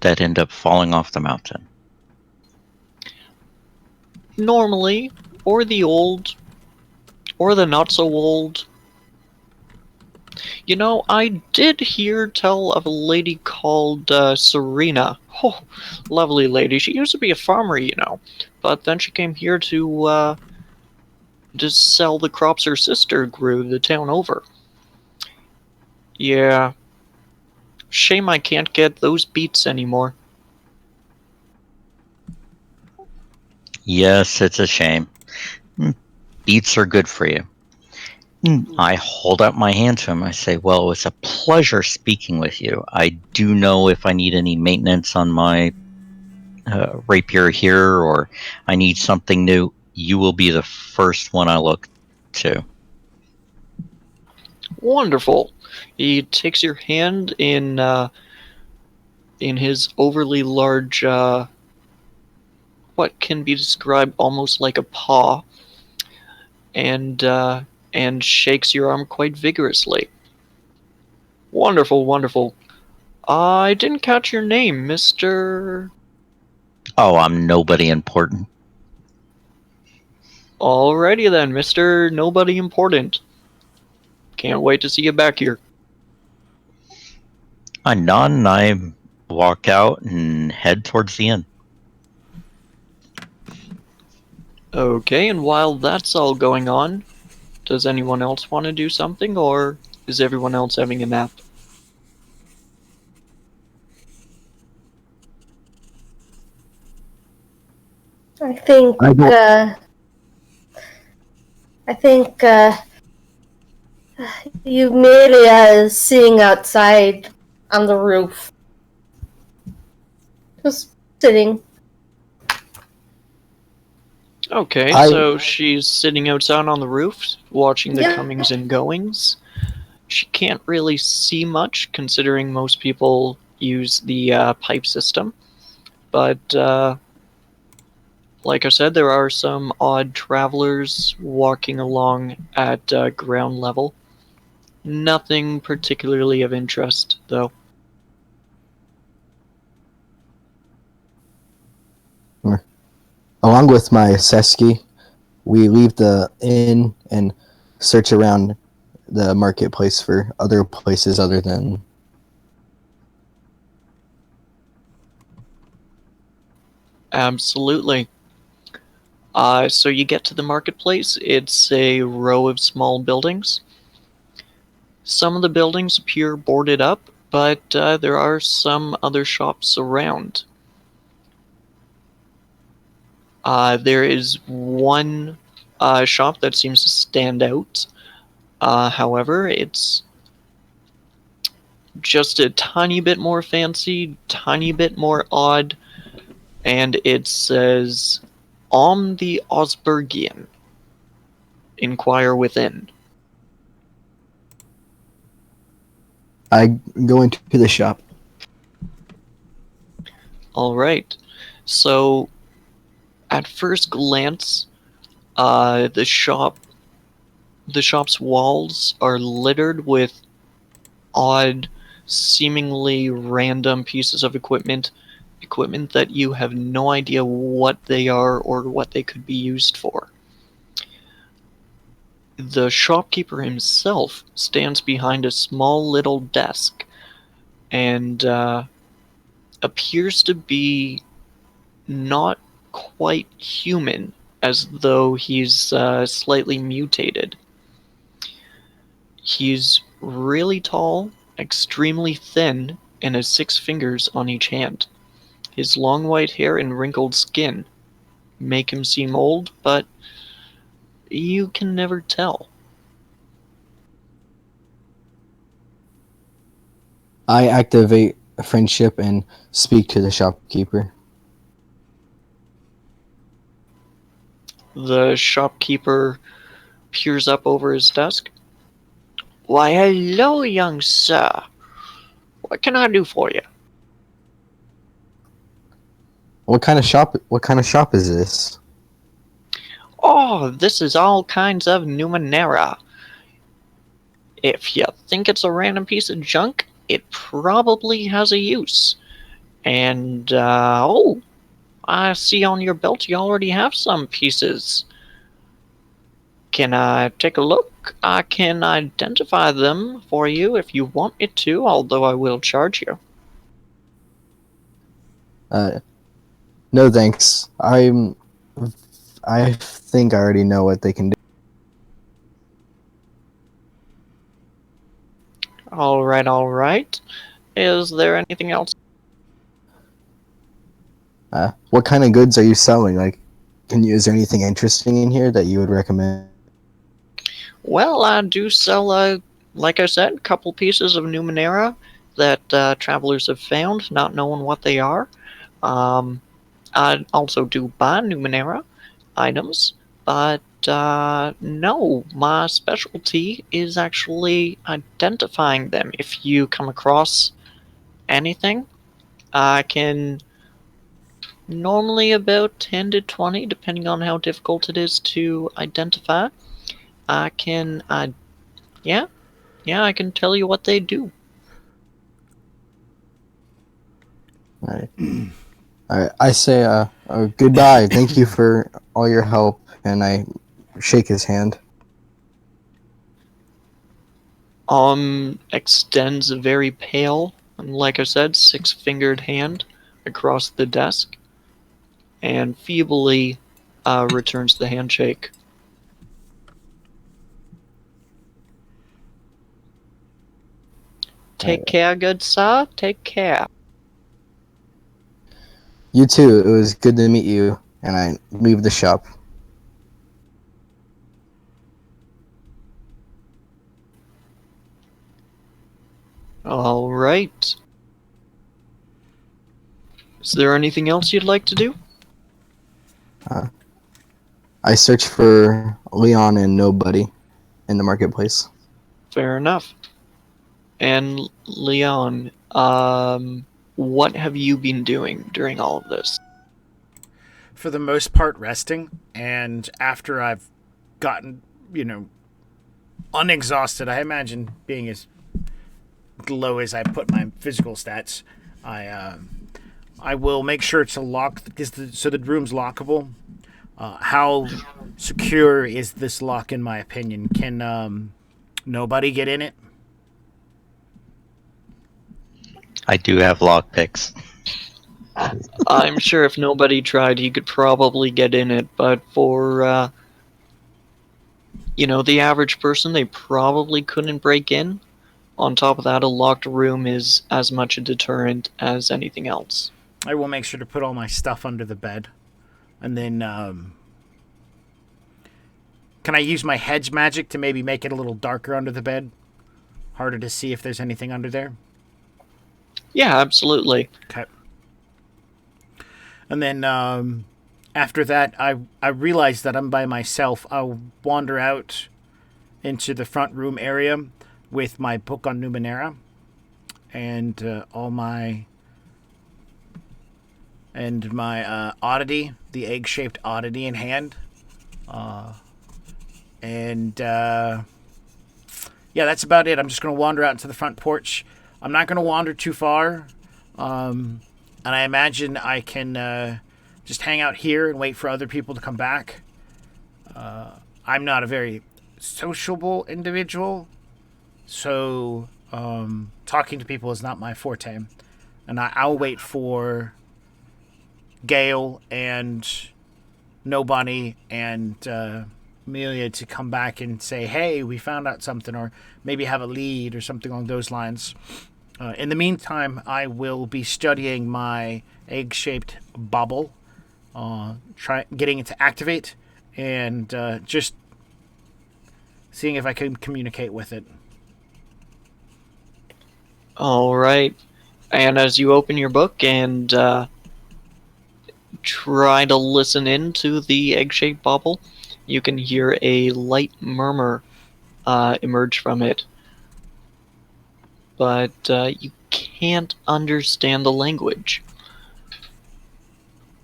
that end up falling off the mountain. Normally, or the old, or the not so old. You know, I did hear tell of a lady called Serena. Oh, lovely lady. She used to be a farmer, you know, but then she came here to sell the crops her sister grew the town over. Yeah, shame I can't get those beets anymore. Yes, it's a shame. Beets are good for you. I hold out my hand to him. I say, well, it's a pleasure speaking with you. I do know if I need any maintenance on my rapier here or I need something new, you will be the first one I look to. Wonderful. He takes your hand in his overly large, what can be described almost like a paw, and shakes your arm quite vigorously. Wonderful, wonderful. I didn't catch your name, Mr. Oh, I'm nobody important. Alrighty then, Mr. Nobody Important. Can't wait to see you back here. I nod and I walk out and head towards the inn. Okay, and while that's all going on, does anyone else want to do something, or is everyone else having a nap? I think. I don't- I think. Eumelia is sitting outside on the roof, just sitting. Okay, I- so she's sitting outside on the roof, watching the Yeah. comings and goings. She can't really see much, considering most people use the pipe system. But, like I said, there are some odd travelers walking along at ground level. Nothing particularly of interest, though. Along with my Seski, we leave the inn and search around the marketplace for other places other than. Absolutely. So you get to the marketplace. It's a row of small buildings. Some of the buildings appear boarded up, but there are some other shops around. There is one shop that seems to stand out. However, it's just a tiny bit more fancy, tiny bit more odd, and it says, "On the Osbergian. Inquire within." I go into the shop. All right. So, at first glance, the shop's walls are littered with odd, seemingly random pieces of equipment that you have no idea what they are or what they could be used for. The shopkeeper himself stands behind a small little desk and appears to be not quite human, as though he's slightly mutated. He's really tall, extremely thin, and has 6 fingers on each hand. His long white hair and wrinkled skin make him seem old, but you can never tell. I activate friendship and speak to the shopkeeper. The shopkeeper peers up over his desk. Why, hello, young sir. What can I do for you? What kind of shop? What kind of shop is this? Oh, this is all kinds of NUMENERA. If you think it's a random piece of junk, it probably has a use. And, oh, I see on your belt you already have some pieces. Can I take a look? I can identify them for you if you want me to, although I will charge you. No thanks. I think I already know what they can do. Alright, alright. Is there anything else? What kind of goods are you selling? Like, is there anything interesting in here that you would recommend? Well, I do sell, like I said, a couple pieces of NUMENERA that travelers have found, not knowing what they are. I also do buy NUMENERA items, but no, my specialty is actually identifying them. If you come across anything, I can normally about 10 to 20, depending on how difficult it is to identify. I can, yeah, I can tell you what they do. All right. I say goodbye. Thank you for all your help, and I shake his hand. Extends a very pale, and like I said, 6-fingered hand across the desk, and feebly returns the handshake. Take care, good sir. Take care. You too. It was good to meet you, and I leave the shop. All right. Is there anything else you'd like to do? I search for Leon and nobody in the marketplace. Fair enough. And Leon, what have you been doing during all of this? For the most part, resting. And after I've gotten, unexhausted, I imagine being as low as I put my physical stats, I will make sure to lock so the room's lockable. How secure is this lock, in my opinion? Can nobody get in it? I do have lockpicks. I'm sure if nobody tried, he could probably get in it, but for, the average person, they probably couldn't break in. On top of that, a locked room is as much a deterrent as anything else. I will make sure to put all my stuff under the bed. And then, can I use my hedge magic to maybe make it a little darker under the bed? Harder to see if there's anything under there? Yeah, absolutely. Okay. And then, after that, I realize that I'm by myself. I'll wander out into the front room area with my book on NUMENERA and all my oddity, the egg-shaped oddity in hand. Yeah, that's about it. I'm just going to wander out into the front porch. I'm not going to wander too far. And I imagine I can just hang out here and wait for other people to come back. I'm not a very sociable individual, so talking to people is not my forte. And I'll wait for Gale and Nobody and Amelia to come back and say, hey, we found out something, or maybe have a lead or something along those lines. In the meantime, I will be studying my egg-shaped bubble, getting it to activate, and just seeing if I can communicate with it. All right. And as you open your book and try to listen in to the egg-shaped bubble, you can hear a light murmur emerge from it. But you can't understand the language.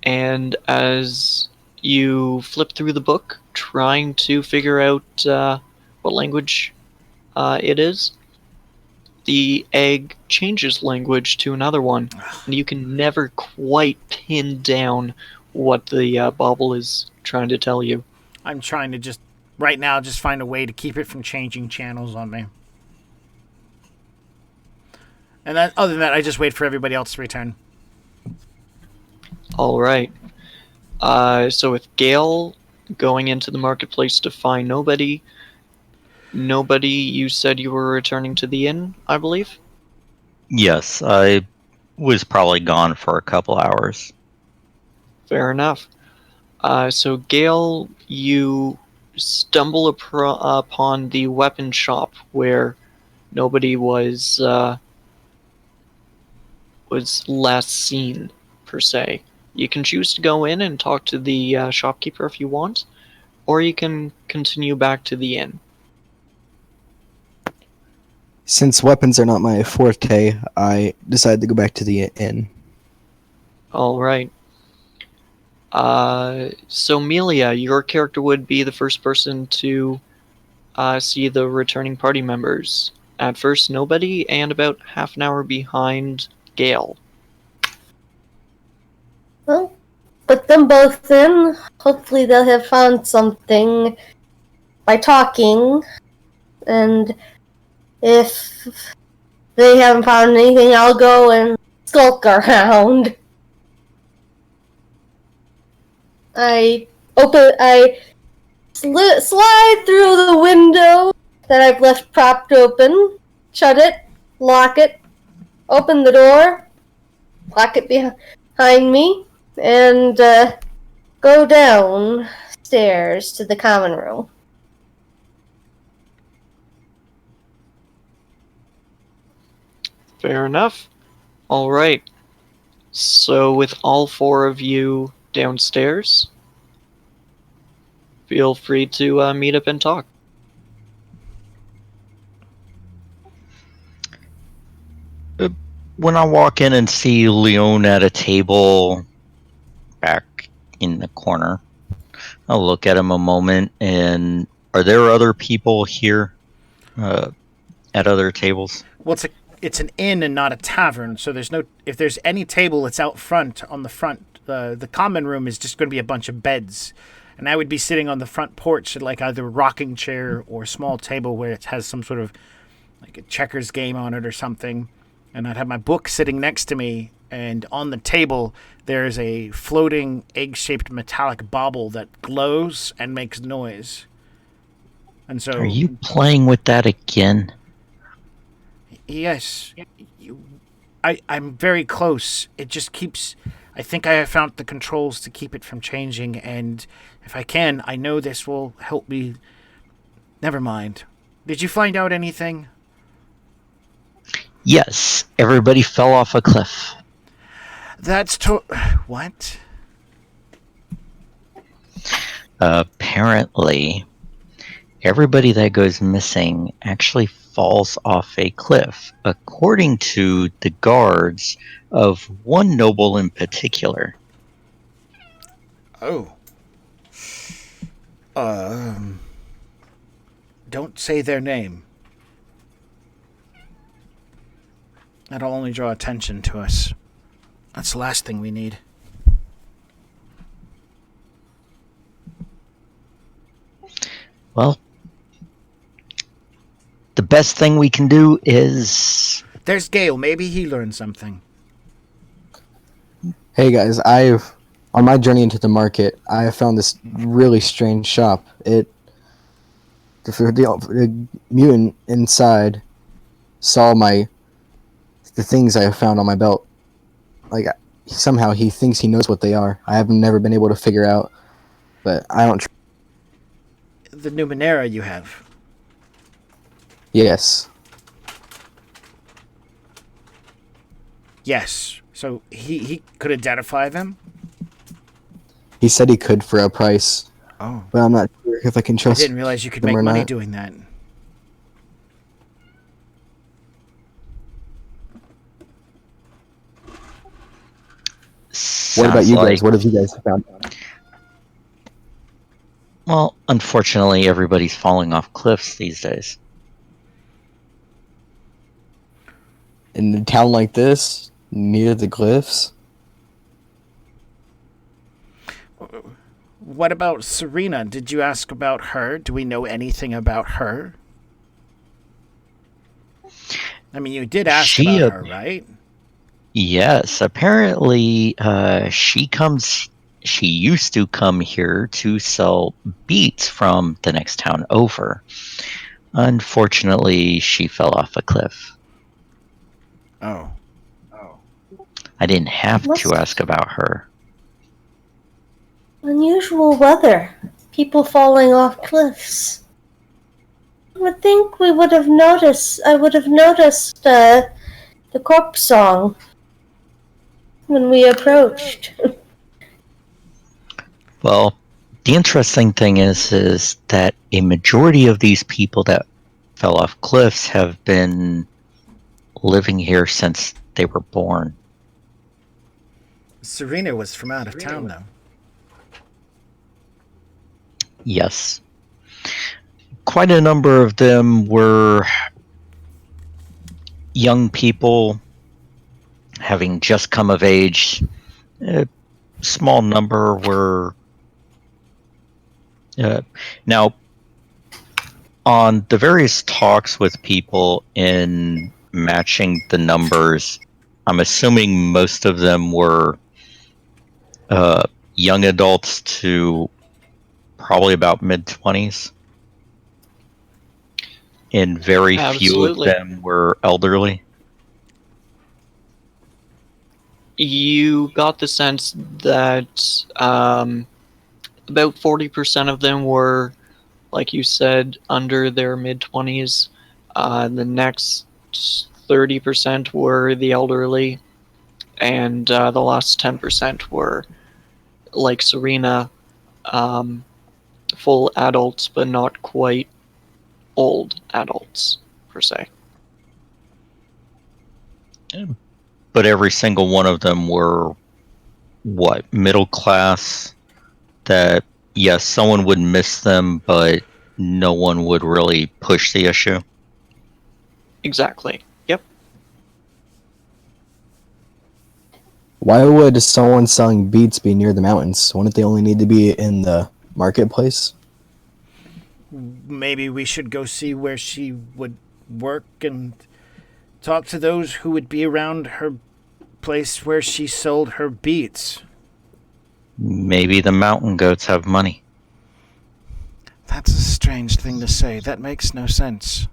And as you flip through the book, trying to figure out what language it is, the egg changes language to another one, and you can never quite pin down what the bauble is trying to tell you. I'm trying to just, right now, just find a way to keep it from changing channels on me. And other than that, I just wait for everybody else to return. All right. So with Gale going into the marketplace to find Nobody, you said you were returning to the inn, I believe? Yes, I was probably gone for a couple hours. Fair enough. So Gale, you stumble upon the weapon shop where Nobody was last seen, per se. You can choose to go in and talk to the shopkeeper if you want, or you can continue back to the inn. Since weapons are not my forte, I decided to go back to the inn. All right. So Melia, your character would be the first person to see the returning party members. At first, Nobody, and about half an hour behind Gale. Well, put them both in. Hopefully they'll have found something by talking. And if they haven't found anything, I'll go and skulk around. I slide through the window that I've left propped open, shut it, lock it, open the door, lock it behind me, and go downstairs to the common room. Fair enough. All right. So with all four of you downstairs, feel free to meet up and talk. When I walk in and see Leon at a table back in the corner, I'll look at him a moment. And are there other people here at other tables? Well, it's an inn and not a tavern, so there's no. If there's any table, it's out front on the front. The common room is just going to be a bunch of beds, and I would be sitting on the front porch at like either a rocking chair or a small table where it has some sort of like a checkers game on it or something. And I'd have my book sitting next to me, and on the table there's a floating egg-shaped metallic bauble that glows and makes noise. And so, Are you playing with that again? yes, I'm very close. It just keeps. I think I have found the controls to keep it from changing, and if I can, I know this will help me. Never mind. Did you find out anything? Yes, everybody fell off a cliff. That's what? Apparently, everybody that goes missing actually falls off a cliff, according to the guards of one noble in particular. Oh. Don't say their name. That'll only draw attention to us. That's the last thing we need. Well, the best thing we can do is... There's Gale. Maybe he learned something. Hey guys, I've On my journey into the market, I found this really strange shop. The mutant inside saw the things I found on my belt. Like, somehow he thinks he knows what they are. I have never been able to figure out, but I don't. The NUMENERA you have. Yes, Yes. So he could identify them? he said he could for a price, Oh. but I'm not sure if I can I trust didn't realize you could them make or money not. doing that. What about Sounds you like, guys? What have you guys found? well, unfortunately, everybody's falling off cliffs these days. In a town like this, near the cliffs? What about Serena? Did you ask about her? Do we know anything about her? I mean, you did ask She, about her, right? yes, apparently, she used to come here to sell beets from the next town over. Unfortunately, she fell off a cliff. Oh. I didn't have Must to ask about her. unusual weather. People falling off cliffs. I would think we would have noticed. I would have noticed the corpse song when we approached. Well, the interesting thing is that a majority of these people that fell off cliffs have been living here since they were born. Serena was from out of town, though. Yes. Quite a number of them were young people having just come of age. A small number were. Now, on the various talks with people in matching the numbers, I'm assuming most of them were young adults to probably about mid-20s. And very few of Absolutely. them were elderly. You got the sense that about 40% of them were, like you said, under their mid-20s. The next 30% were the elderly, and the last 10% were, like Serena, full adults, but not quite old adults, per se. But every single one of them were, what, middle class? That, yes, someone would miss them, but no one would really push the issue. Exactly. Yep. Why would someone selling beets be near the mountains? Wouldn't they only need to be in the marketplace? Maybe we should go see where she would work and talk to those who would be around her place where she sold her beets. Maybe the mountain goats have money. That's a strange thing to say. That makes no sense.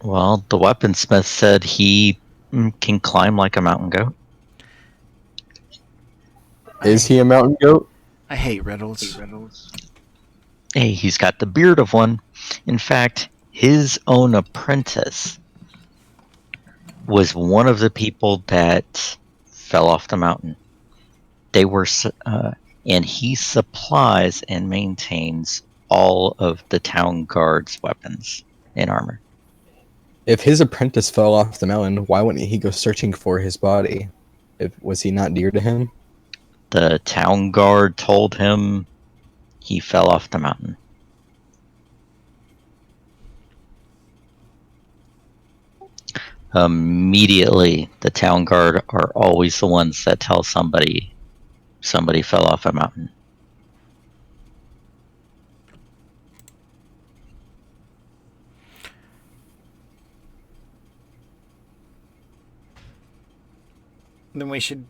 Well, the weaponsmith said he can climb like a mountain goat. Is he a mountain goat? I hate riddles. Hey, he's got the beard of one. In fact, his own apprentice was one of the people that fell off the mountain. They were, and he supplies and maintains all of the town guard's weapons and armor. If his apprentice fell off the mountain, why wouldn't he go searching for his body? Was he not dear to him? The town guard told him he fell off the mountain. Immediately, the town guard are always the ones that tell somebody fell off a mountain. Then we should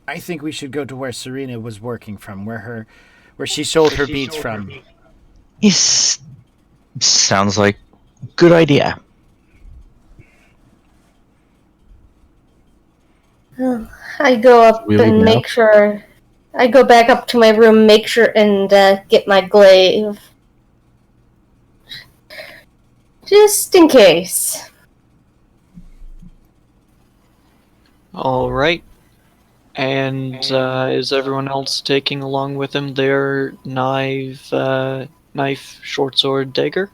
I think we should go to where Serena was working from, where she sold her beads from. Yes, sounds like a good idea. I go up We leave and now? make sure. I go back up to my room, make sure, and get my glaive. Just in case. All right. And is everyone else taking along with them their knife, short sword, dagger?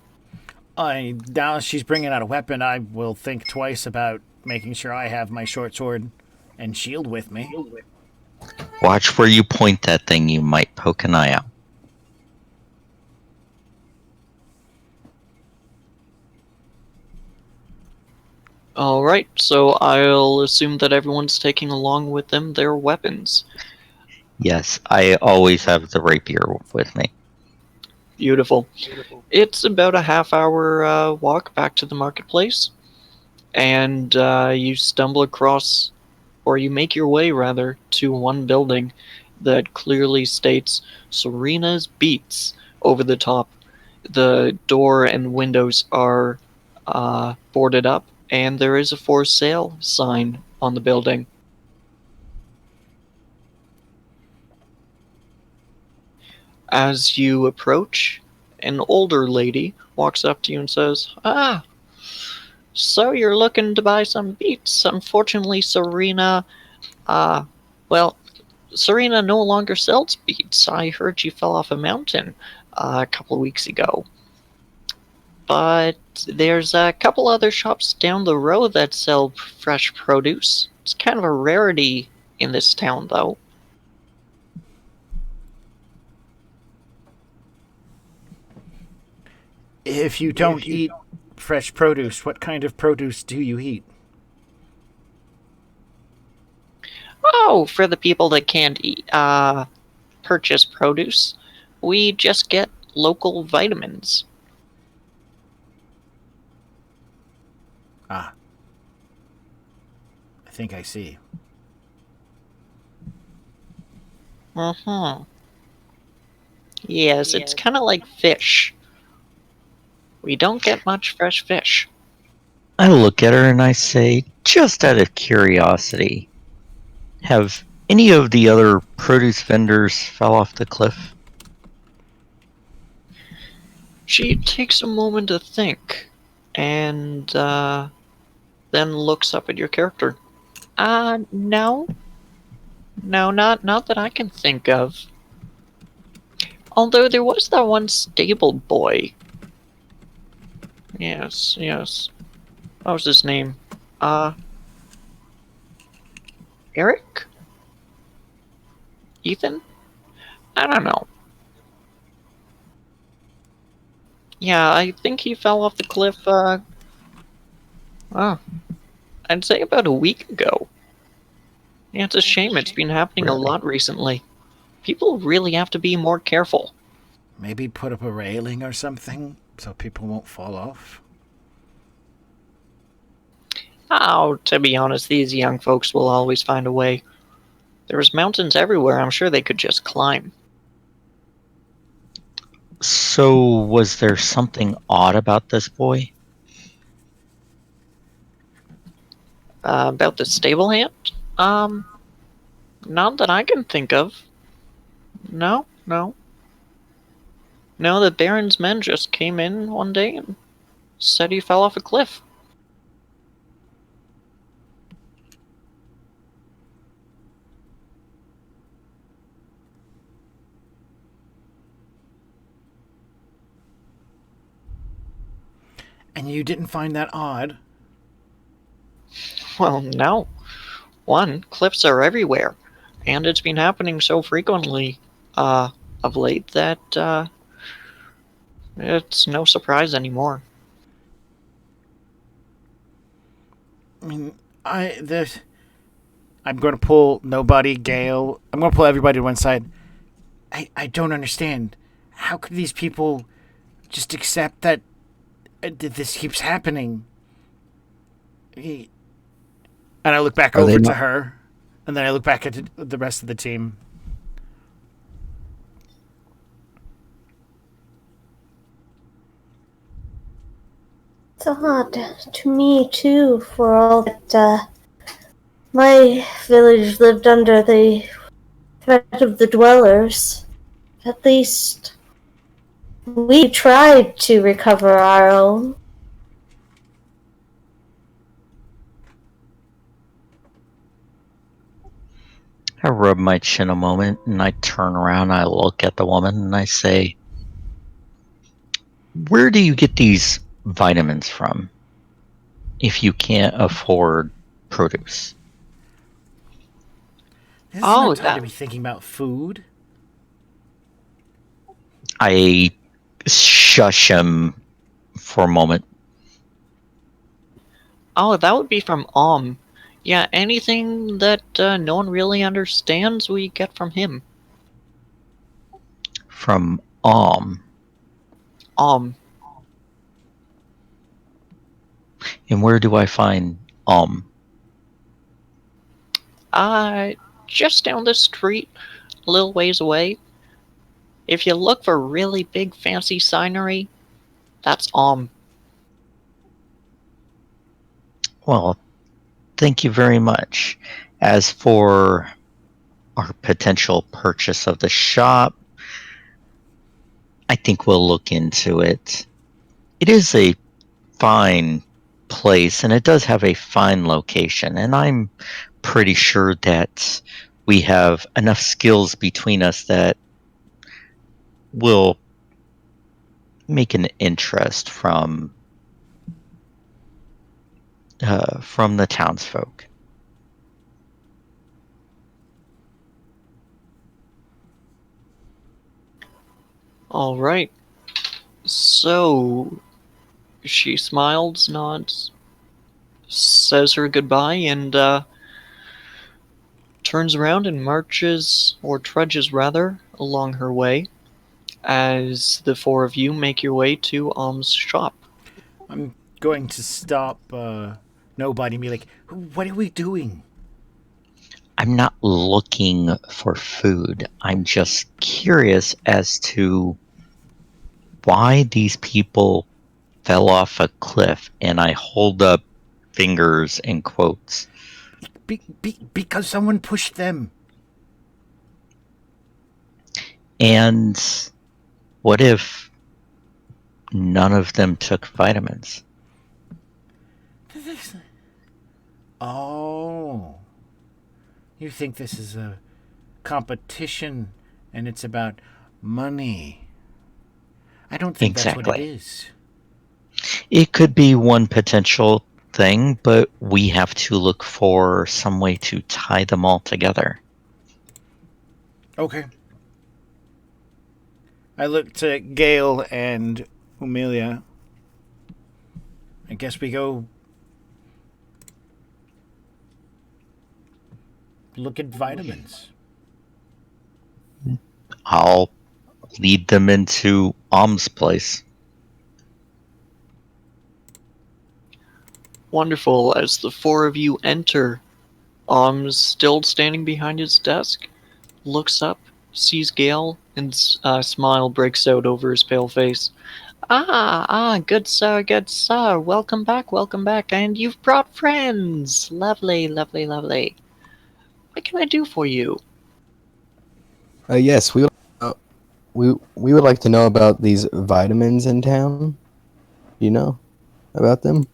Now she's bringing out a weapon, I will think twice about making sure I have my short sword and shield with me. Watch where you point that thing. You might poke an eye out. All right. So I'll assume that everyone's taking along with them their weapons. Yes, I always have the rapier with me. Beautiful. It's about a half-hour walk back to the marketplace, and you stumble across, or you make your way rather, to one building that clearly states Serena's Beats over the top. The door and windows are boarded up, and there is a for sale sign on the building. As you approach, an older lady walks up to you and says, "Ah, so you're looking to buy some beats. Unfortunately, well, Serena no longer sells beats. I heard she fell off a mountain a couple of weeks ago. But there's a couple other shops down the road that sell fresh produce. It's kind of a rarity in this town, though." If you don't eat fresh produce, what kind of produce do you eat? Oh, for the people that can't eat, purchase produce, we just get local vitamins. I think I see. Mm-hmm. Yes, it's kind of like fish. We don't get much fresh fish. I look at her and I say, just out of curiosity, have any of the other produce vendors fell off the cliff? She takes a moment to think, and then looks up at your character. No. No, not that I can think of. Although there was that one stable boy. Yes. What was his name? Eric? Ethan? I don't know. Yeah, I think he fell off the cliff, I'd say about a week ago. Yeah, it's a shame. It's been happening a Really? lot recently. People really have to be more careful. Maybe put up a railing or something so people won't fall off. Oh, to be honest, these young folks will always find a way. There's mountains everywhere. I'm sure they could just climb. So, was there something odd about this boy? About the stable hand? Not that I can think of. No. No, the Baron's men just came in one day and said he fell off a cliff. And you didn't find that odd? Well, no. One, cliffs are everywhere, and it's been happening so frequently, of late that, it's no surprise anymore. I mean, I'm going to pull nobody, Gale. I'm going to pull everybody to one side. I don't understand. How could these people just accept that this keeps happening? And I look back Are they over to not- her. And then I look back at the rest of the team. It's odd to me, too, for all that my village lived under the threat of the dwellers. At least we tried to recover our own. I rub my chin a moment and I turn around, I look at the woman and I say, where do you get these vitamins from if you can't afford produce? This is Oh, not time that- to be thinking about food. I shush him for a moment. Oh, that would be from Yeah, anything that no one really understands, we get from him. From Om. And where do I find Just down the street, a little ways away. If you look for really big fancy scenery, that's Well, thank you very much. As for our potential purchase of the shop, I think we'll look into it. It is a fine place and it does have a fine location, and I'm pretty sure that we have enough skills between us that will make an interest from the townsfolk. Alright. So, she smiles, nods, says her goodbye, and turns around and marches, or trudges rather, along her way as the four of you make your way to Om's shop. I'm going to stop nobody and be like, what are we doing? I'm not looking for food. I'm just curious as to why these people fell off a cliff, and I hold up fingers and quotes. Because someone pushed them. And what if none of them took vitamins? Oh. You think this is a competition and it's about money. I don't think that's what it Exactly. is. It could be one potential thing, but we have to look for some way to tie them all together. Okay. I look to Gale and Amelia. I guess we go look at vitamins. I'll lead them into Om's place. Wonderful. As the four of you enter, Om's still standing behind his desk, looks up, sees Gale, and a smile breaks out over his pale face. Good sir, good sir. Welcome back, and you've brought friends. Lovely, lovely, lovely. What can I do for you? Yes, we would like to know about these vitamins in town. Do you know about them?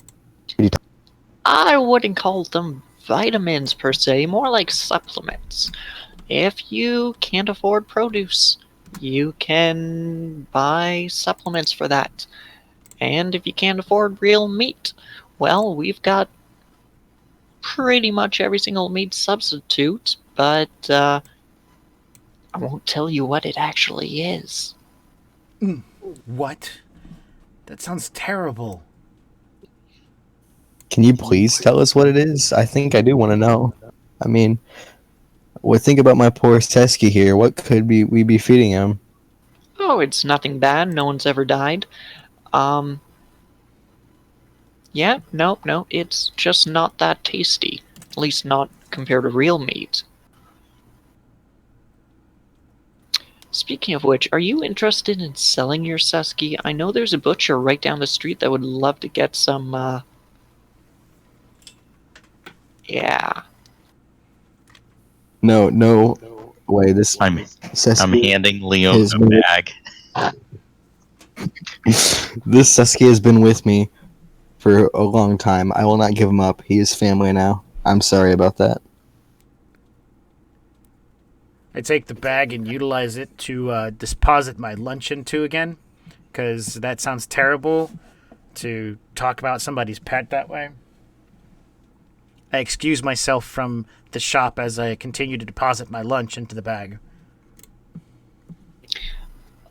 I wouldn't call them vitamins per se, more like supplements. If you can't afford produce, you can buy supplements for that. And if you can't afford real meat, well, we've got pretty much every single meat substitute, but I won't tell you what it actually is. What? That sounds terrible. Can you please tell us what it is? I think I do want to know. I mean, think about my poor Sesky here. What could we be feeding him? Oh, it's nothing bad. No one's ever died. Yeah, no, it's just not that tasty. At least not compared to real meat. Speaking of which, are you interested in selling your Sesky? I know there's a butcher right down the street that would love to get some, yeah. No way. This I'm Sesky handing Leon has a been with- bag. this Sesky has been with me for a long time. I will not give him up. He is family now. I'm sorry about that. I take the bag and utilize it to deposit my lunch into again, because that sounds terrible to talk about somebody's pet that way. I excuse myself from the shop as I continue to deposit my lunch into the bag.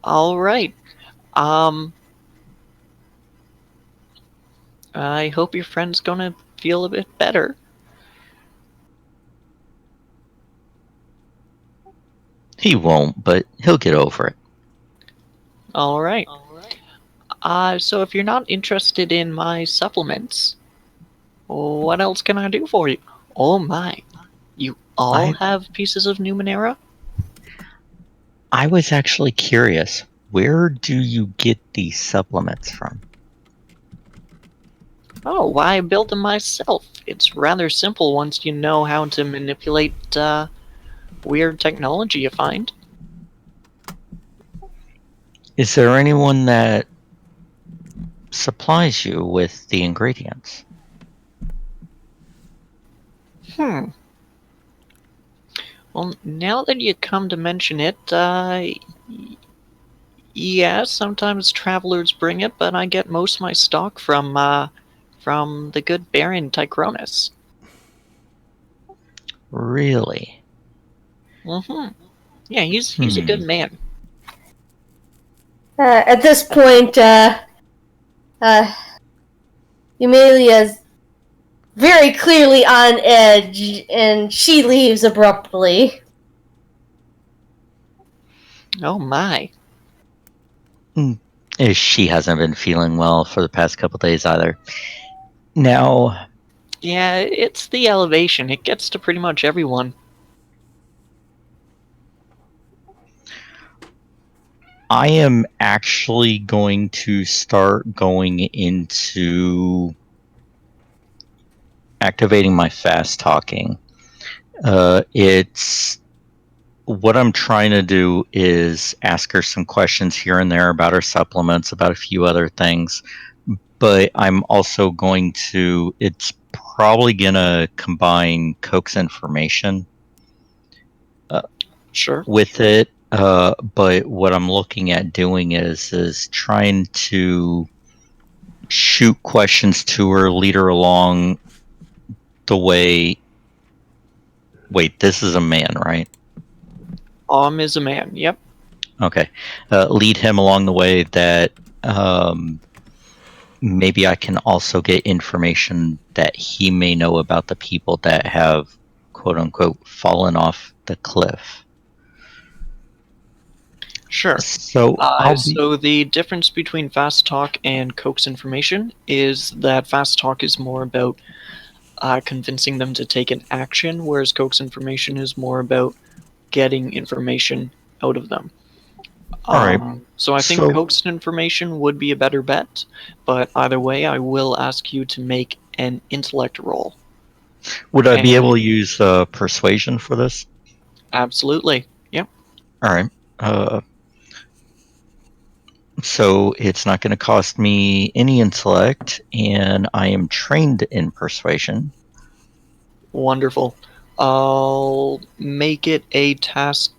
All right. I hope your friend's gonna feel a bit better. He won't, but he'll get over it. All right. So if you're not interested in my supplements, what else can I do for you? Oh my. You all have pieces of Numenera? I was actually curious. Where do you get these supplements from? Oh, why I built them myself. It's rather simple once you know how to manipulate weird technology you find. Is there anyone that supplies you with the ingredients? Well, now that you come to mention it, yeah, sometimes travelers bring it, but I get most of my stock from the good Baron Tychronus. Really? Yeah, he's a good man. At this point, Emilia's very clearly on edge, and she leaves abruptly. Oh my. She hasn't been feeling well for the past couple days either. Now, Yeah, it's the elevation. It gets to pretty much everyone. I am actually going to start going into activating my fast talking. It's what I'm trying to do is ask her some questions here and there about her supplements, about a few other things. But I'm also going to, it's probably going to combine Coke's information Sure. with it. But what I'm looking at doing is trying to shoot questions to her, lead her along the way. Wait, this is a man, right? Is a man. Yep. Okay. Lead him along the way that maybe I can also get information that he may know about the people that have, quote unquote, fallen off the cliff. Sure. So, So the difference between fast talk and Coke's information is that fast talk is more about convincing them to take an action, whereas Coke's information is more about getting information out of them. All right. So I think So- Coke's information would be a better bet, but either way, I will ask you to make an intellect roll. would I be and- able to use persuasion for this? Absolutely. Yep. All right. So it's not going to cost me any intellect, and I am trained in persuasion. Wonderful. I'll make it a task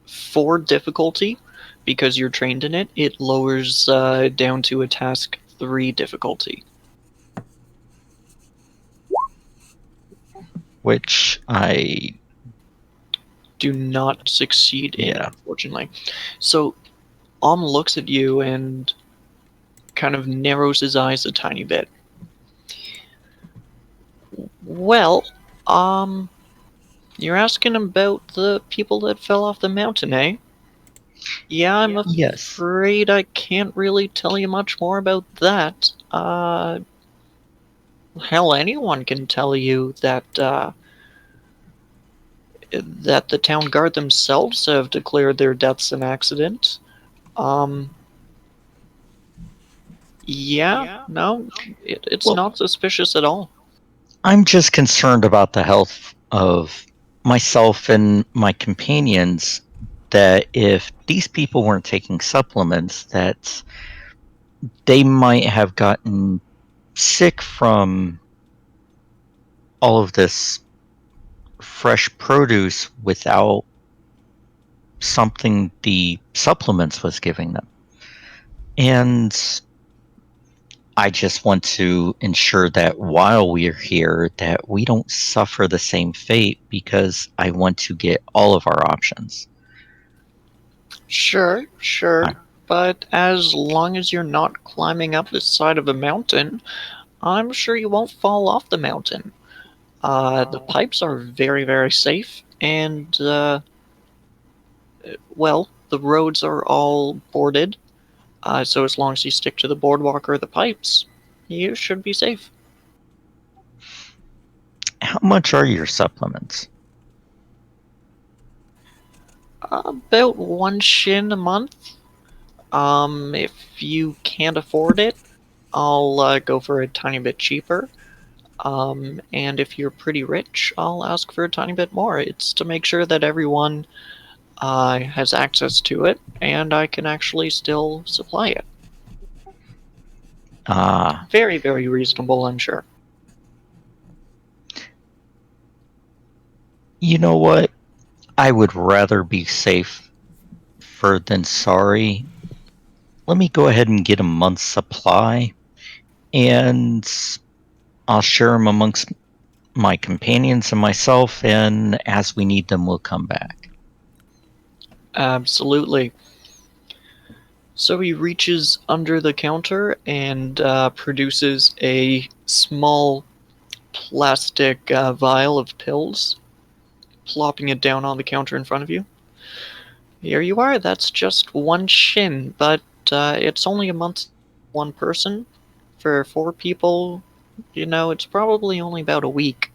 4 difficulty. Because you're trained in it, it lowers down to a task 3 difficulty. Which I Do not succeed in, Yeah. unfortunately. So, looks at you and kind of narrows his eyes a tiny bit. Well, you're asking about the people that fell off the mountain, eh? Yeah, I'm Yes. afraid I can't really tell you much more about that. Hell, anyone can tell you that that the town guard themselves have declared their deaths an accident. Um, yeah, no, it's Well- not suspicious at all. I'm just concerned about the health of myself and my companions. That if these people weren't taking supplements, that they might have gotten sick from all of this fresh produce without something the supplements was giving them. And I just want to ensure that while we're here that we don't suffer the same fate, because I want to get all of our options. Sure, sure, I- but as long as you're not climbing up the side of a mountain, I'm sure you won't fall off the mountain. The pipes are very, very safe, and well, the roads are all boarded. So as long as you stick to the boardwalk or the pipes, you should be safe. How much are your supplements? About one shin a month. If you can't afford it, I'll go for a tiny bit cheaper. And if you're pretty rich, I'll ask for a tiny bit more. It's to make sure that everyone has access to it, and I can actually still supply it. Ah, Very, very reasonable, I'm sure. you know what? I would rather be safe than sorry. Let me go ahead and get a month's supply, and I'll share them amongst my companions and myself, and as we need them, we'll come back. Absolutely. So he reaches under the counter and produces a small plastic vial of pills, plopping it down on the counter in front of you. Here you are, that's just one shin, but it's only a month one person. For four people, it's probably only about a week.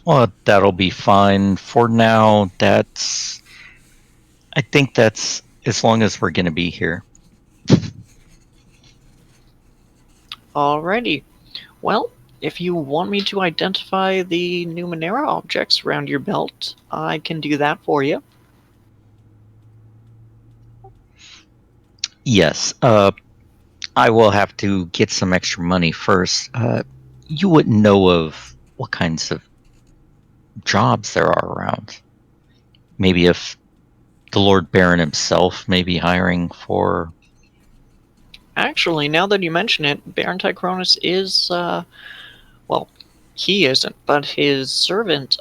Well, that'll be fine. For now, I think that's as long as we're going to be here. Alrighty. Well, if you want me to identify the NUMENERA objects around your belt, I can do that for you. Yes, I will have to get some extra money first. You wouldn't know of what kinds of jobs there are around. Maybe if the Lord Baron himself may be hiring for. Actually, now that you mention it, Baron Tychronus is, well, he isn't, but his servant,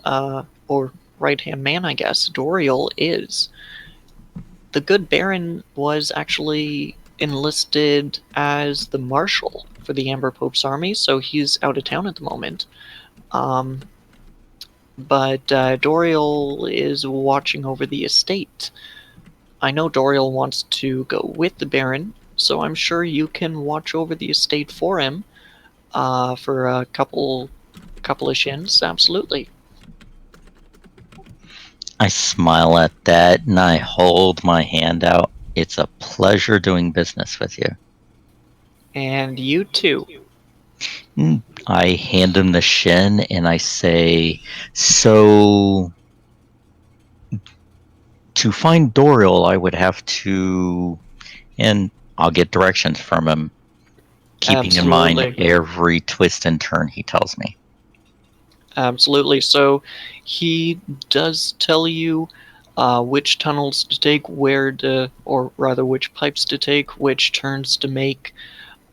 or right-hand man, I guess, Doriel is. The good Baron was actually enlisted as the marshal for the Amber Pope's army, so he's out of town at the moment. Um, but Doriel is watching over the estate. I know Doriel wants to go with the Baron, so I'm sure you can watch over the estate for him for a couple of shins. Absolutely. I smile at that and I hold my hand out. It's a pleasure doing business with you. And you too. I hand him the shin and I say, so to find Doriel, I would have to, and I'll get directions from him, keeping in mind Absolutely. every twist and turn he tells me. Absolutely. So he does tell you which tunnels to take, where to, or rather, which pipes to take, which turns to make,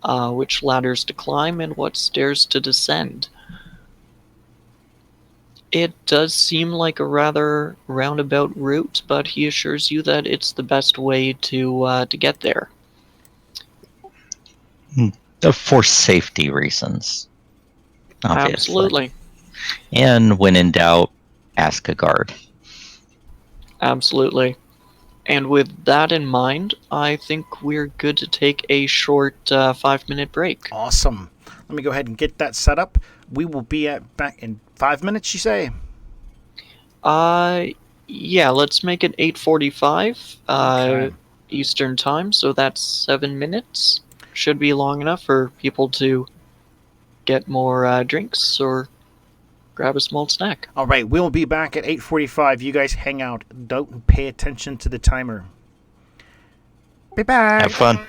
which ladders to climb, and what stairs to descend. It does seem like a rather roundabout route, but he assures you that it's the best way to get there. For safety reasons, obviously. Absolutely. And when in doubt, ask a guard. Absolutely. And with that in mind, I think we're good to take a short 5-minute break. Awesome. Let Let me go ahead and get that set up. We will be back in 5 minutes, you say? Yeah, let's make it 8:45 Okay. Eastern time, so that's 7 minutes. Should be long enough for people to get more drinks or grab a small snack. All right, we'll be back at 8:45. You guys hang out. Don't pay attention to the timer. Be back. Have fun.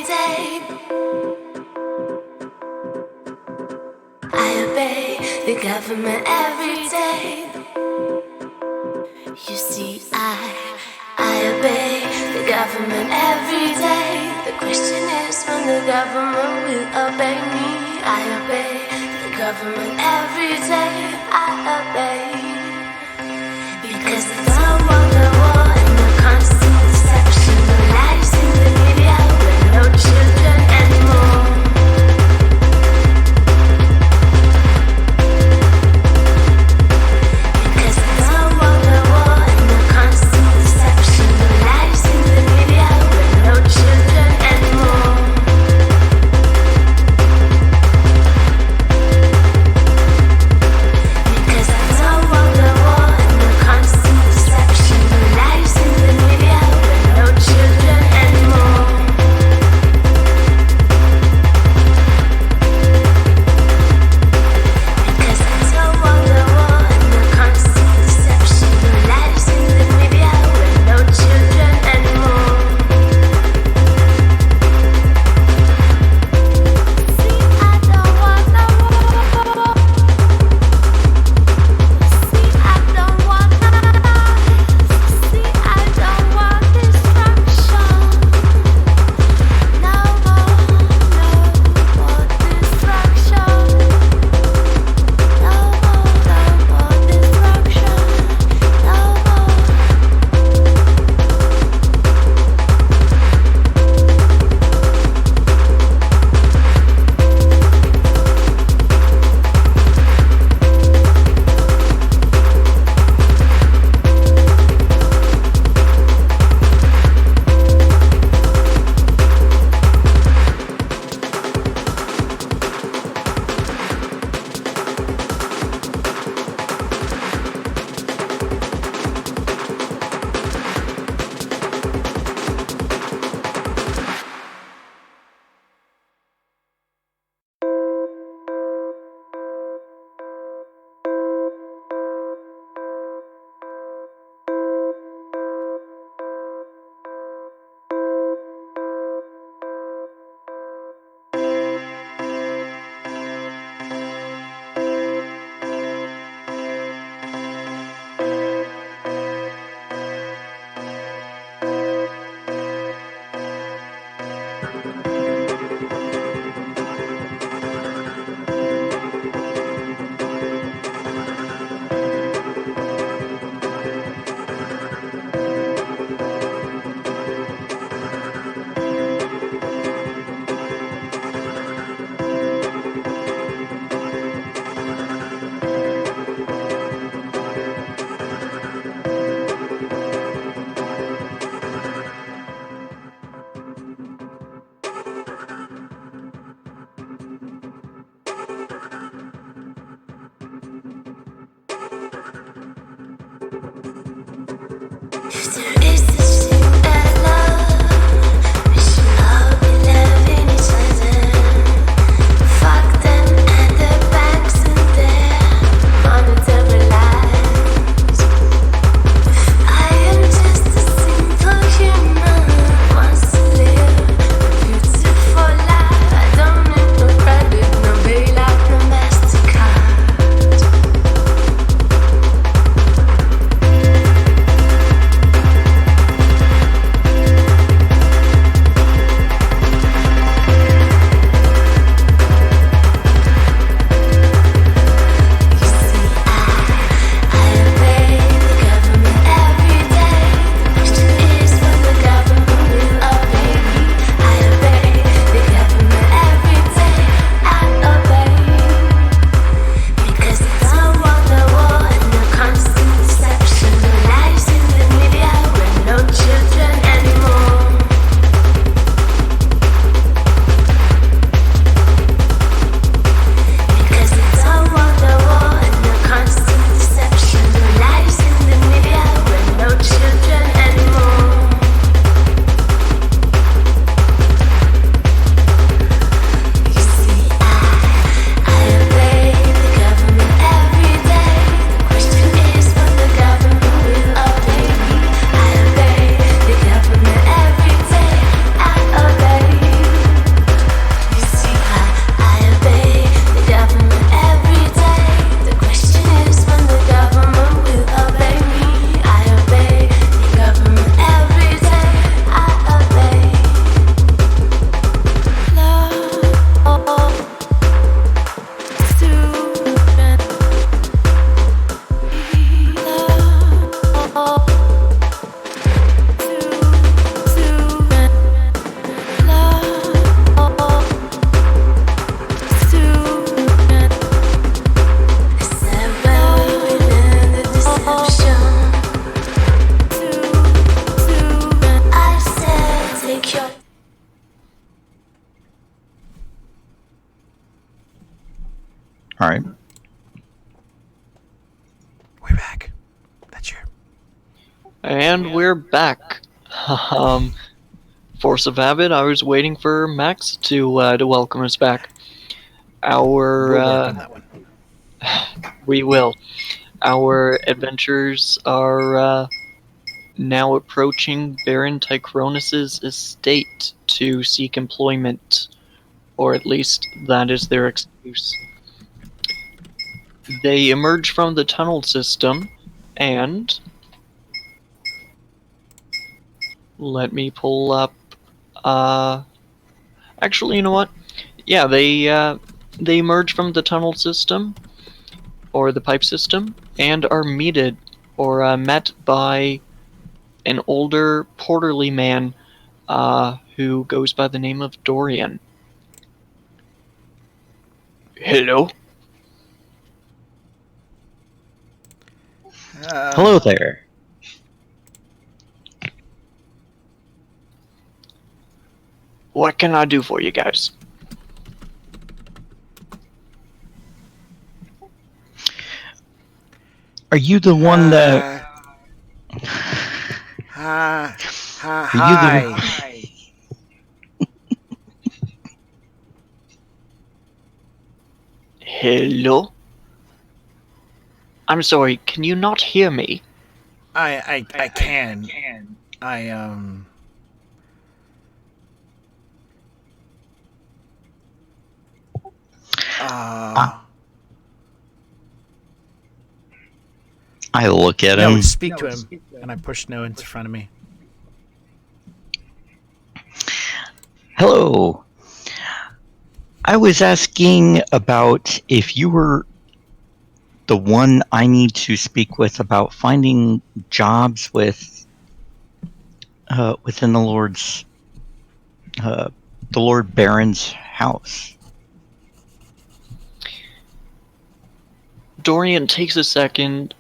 day. I obey the government every day. You see, I obey the government every day. The question is when the government will obey me. I obey the government every day. I obey because I don't want the war and the constant deception, the lies in the media, with no children anymore. Because I don't want the war and the constant deception, the lies in the media, with no children anymore. Because I don't want the war and the constant deception, the lies in the media, with no children anymore. Because I don't want the war and the constant deception, the lies in the media, with no children anymore. See, I don't want the war. See, I don't want lies. See, I don't want destruction. No more destruction. No more destruction. No more. If there is such thing as love, we should all be loving each other. Fuck them and the banks and their monetary lies. I am just a simple human who wants to live a beautiful life. I don't need no credit, no bailout, no MasterCard. right. We're back. That's your. And we're back. Force of habit, I was waiting for Max to welcome us back. We'll work on Our that one. we will. Our adventurers are now approaching Baron Tychronus's estate to seek employment, or at least that is their excuse. They emerge from the tunnel system, and let me pull up. Actually, you know what? Yeah, they emerge from the tunnel system or the pipe system and are met by an older, porterly man who goes by the name of Dorian. Hello. Hello there. What can I do for you guys? Are you the one that? Hi. Are you the? Hi. Hello? I'm sorry, can you not hear me? I can. I I look at No, him. speak to him. And I push no into front of me. Hello. I was asking about if you were the one I need to speak with about finding jobs with within the Lord Baron's house. Dorian takes a second,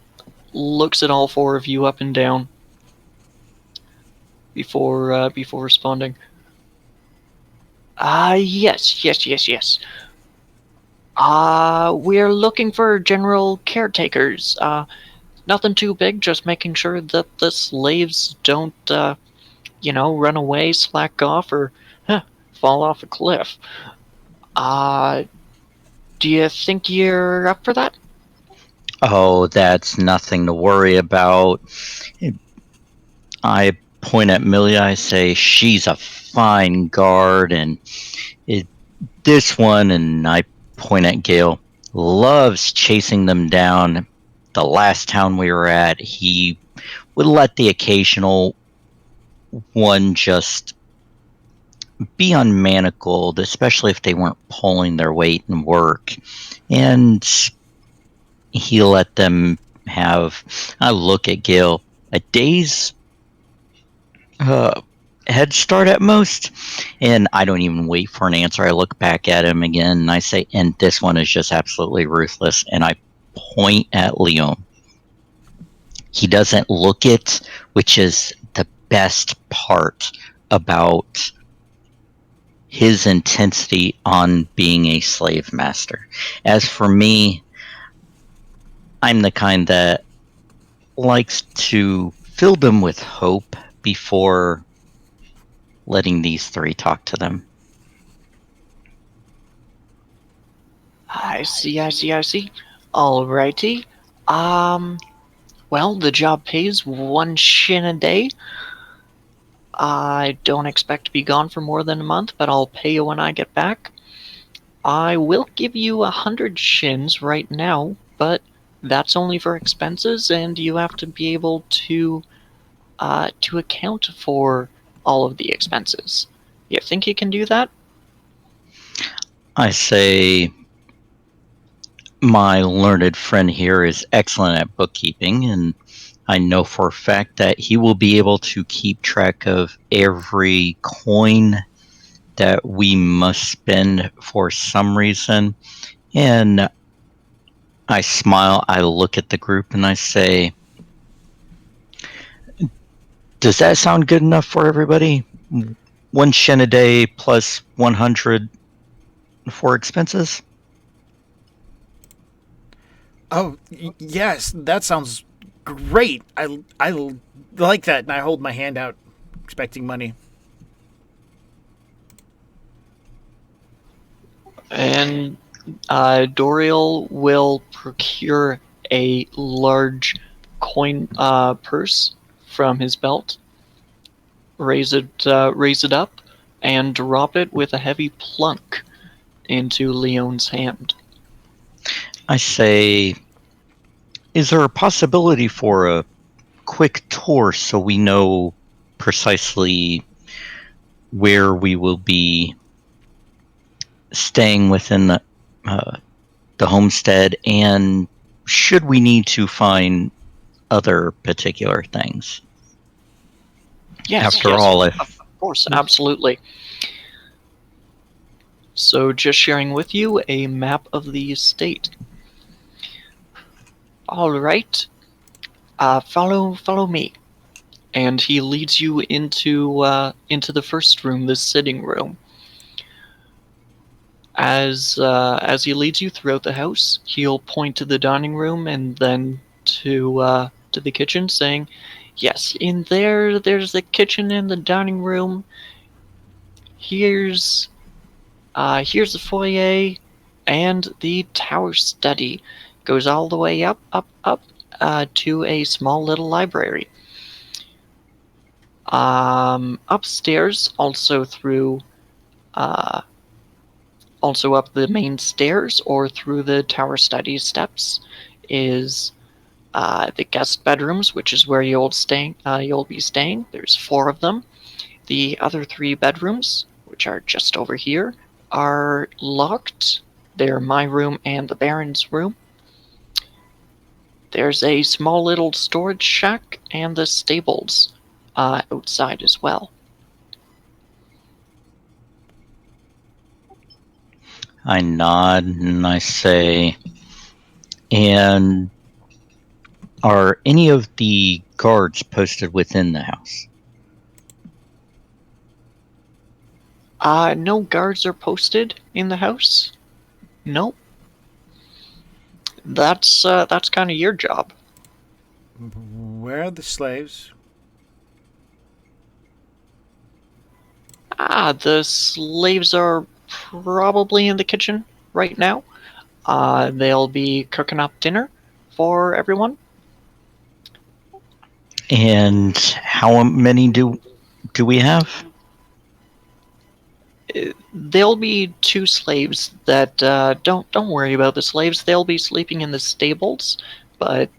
looks at all four of you up and down before responding. Yes. We're looking for general caretakers. Nothing too big, just making sure that the slaves don't, run away, slack off, or fall off a cliff. Do you think you're up for that? Oh, that's nothing to worry about. I point at Millie. I say, she's a fine guard, and this one, and I point at Gale, loves chasing them down. The last town we were at, he would let the occasional one just be unmanacled, especially if they weren't pulling their weight in work. And he let them have, I look at Gil, a day's head start at most, and I don't even wait for an answer. I look back at him again and I say, and this one is just absolutely ruthless, and I point at Leon. He doesn't look it, which is the best part about his intensity on being a slave master. As for me, I'm the kind that likes to fill them with hope before letting these three talk to them. I see. Alrighty. Well, the job pays 1 shin a day. I don't expect to be gone for more than a month, but I'll pay you when I get back. I will give you 100 shins right now, but that's only for expenses, and you have to be able to account for all of the expenses. You think you can do that? I say, my learned friend here is excellent at bookkeeping, and I know for a fact that he will be able to keep track of every coin that we must spend for some reason. And I smile, I look at the group, and I say, does that sound good enough for everybody? 1 shin a day plus 100 for expenses? Oh, yes, that sounds great. I like that, and I hold my hand out, expecting money. And Doriel will procure a large coin purse from his belt, raise it up, and drop it with a heavy plunk into Leon's hand. I say, is there a possibility for a quick tour so we know precisely where we will be staying within the homestead, and should we need to find other particular things? Yes, After yes, all, of course, absolutely. So, just sharing with you a map of the estate. All right, follow me. And he leads you into the first room, the sitting room. As he leads you throughout the house, he'll point to the dining room and then to the kitchen, saying, "Yes, in there, there's the kitchen and the dining room. Here's here's the foyer and the tower study. Goes all the way up, to a small little library. Upstairs, uh, also up the main stairs or through the tower study steps, is the guest bedrooms, which is where you'll be staying. There's 4 of them. The other 3 bedrooms, which are just over here, are locked. They're my room and the Baron's room. There's a small little storage shack and the stables outside as well. I nod and I say, and are any of the guards posted within the house? No guards are posted in the house. Nope. That's kind of your job. Where are the slaves? The slaves are probably in the kitchen right now. They'll be cooking up dinner for everyone. And how many do we have? There'll be 2 slaves that don't worry about the slaves. They'll be sleeping in the stables, but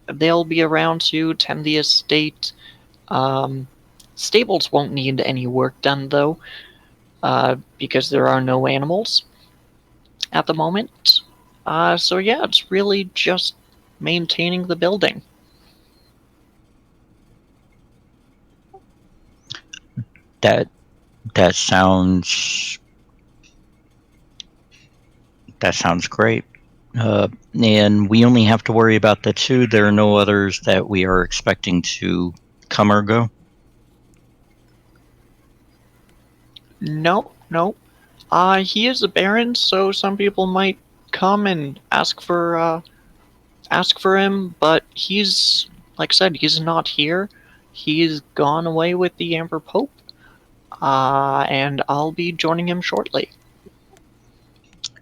they'll be around to tend the estate. Stables won't need any work done though, because there are no animals at the moment. So yeah, it's really just maintaining the building. That that sounds that sounds great. And we only have to worry about the 2. There are no others that we are expecting to come or go. No, no. He is a baron, so some people might come and ask for him, but he's, like I said, he's not here. He's gone away with the Amber Pope, and I'll be joining him shortly.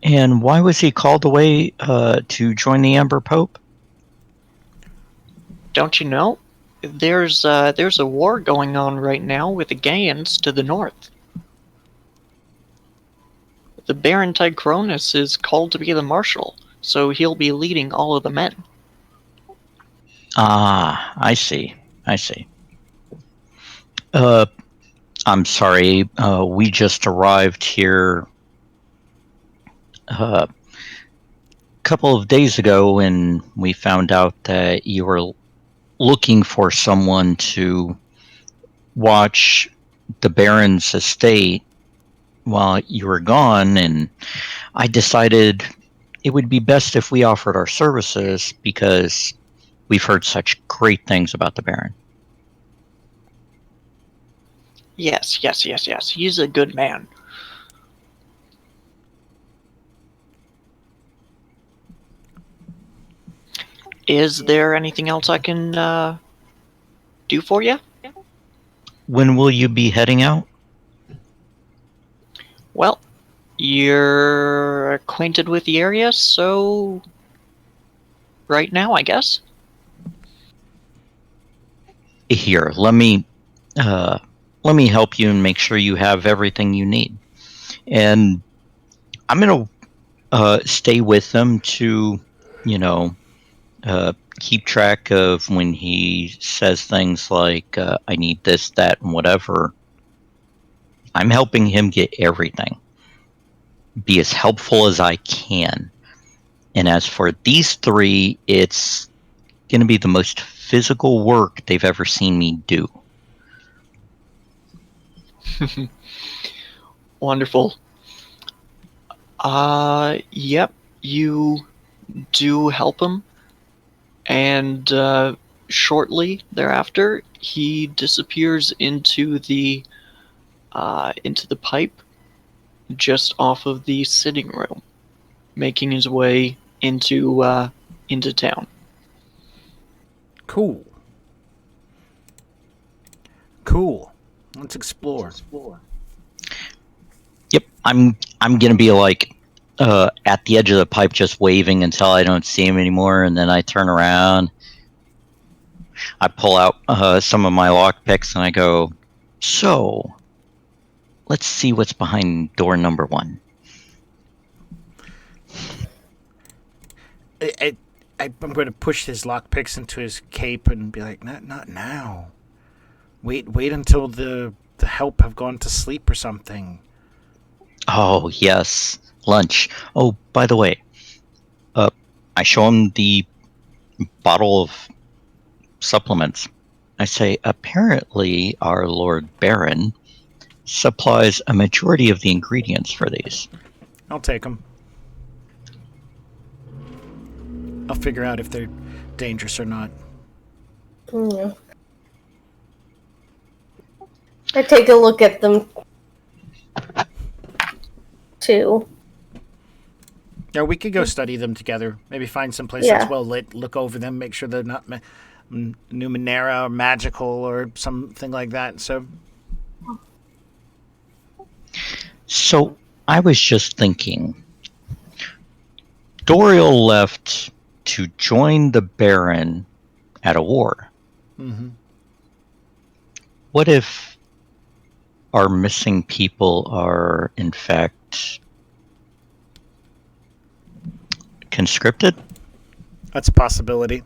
And why was he called away to join the Amber Pope? Don't you know? There's a war going on right now with the Gaians to the north. The Baron Tigronus is called to be the marshal, so he'll be leading all of the men. Ah, I see. I'm sorry. We just arrived here a couple of days ago, and we found out that you were looking for someone to watch the Baron's estate while you were gone, and I decided it would be best if we offered our services because we've heard such great things about the Baron. Yes. He's a good man. Is there anything else I can do for you? When will you be heading out? Well, you're acquainted with the area, so right now, I guess. Here, let me help you and make sure you have everything you need. And I'm gonna stay with them to, keep track of when he says things like, "I need this, that, and whatever." I'm helping him get everything. Be as helpful as I can. And as for these three, it's going to be the most physical work they've ever seen me do. Wonderful. Yep, you do help him, and shortly thereafter, he disappears into the pipe just off of the sitting room, making his way into town. Cool. Cool. Let's explore. Yep, I'm gonna be like at the edge of the pipe, just waving until I don't see him anymore, and then I turn around. I pull out some of my lockpicks and I go, "So, let's see what's behind door number 1." I'm going to push his lockpicks into his cape and be like, not now. Wait until the help have gone to sleep or something. Oh yes, lunch. Oh, by the way, I show him the bottle of supplements. I say, apparently our Lord Baron supplies a majority of the ingredients for these. I'll take them. I'll figure out if they're dangerous or not. Yeah. I take a look at them too. Yeah, we could go study them together. Maybe find some place Yeah. that's well lit, look over them, make sure they're not NUMENERA or magical or something like that. So I was just thinking, Doriel left to join the Baron at a war. Mm-hmm. What if our missing people are, in fact, conscripted? That's a possibility.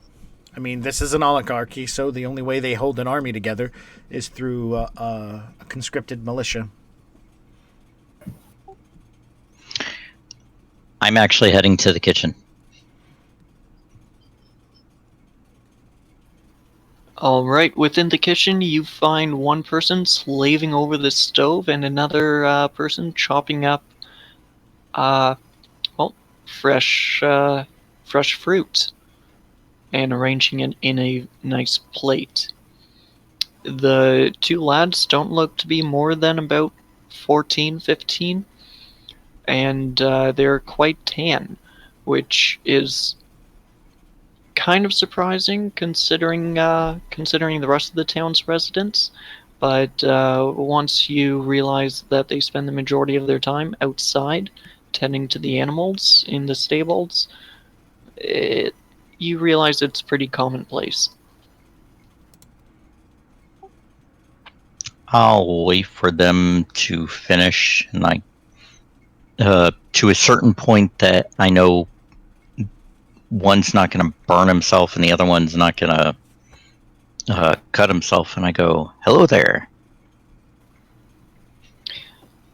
I mean, this is an oligarchy, so the only way they hold an army together is through a conscripted militia. I'm actually heading to the kitchen. Alright, within the kitchen, you find one person slaving over the stove and another person chopping up, fresh fruit and arranging it in a nice plate. The two lads don't look to be more than about 14, 15, and they're quite tan, which is kind of surprising considering the rest of the town's residents. But once you realize that they spend the majority of their time outside tending to the animals in the stables, you realize it's pretty commonplace. I'll wait for them to finish, and to a certain point that I know one's not going to burn himself and the other one's not going to cut himself, and I go, "Hello there."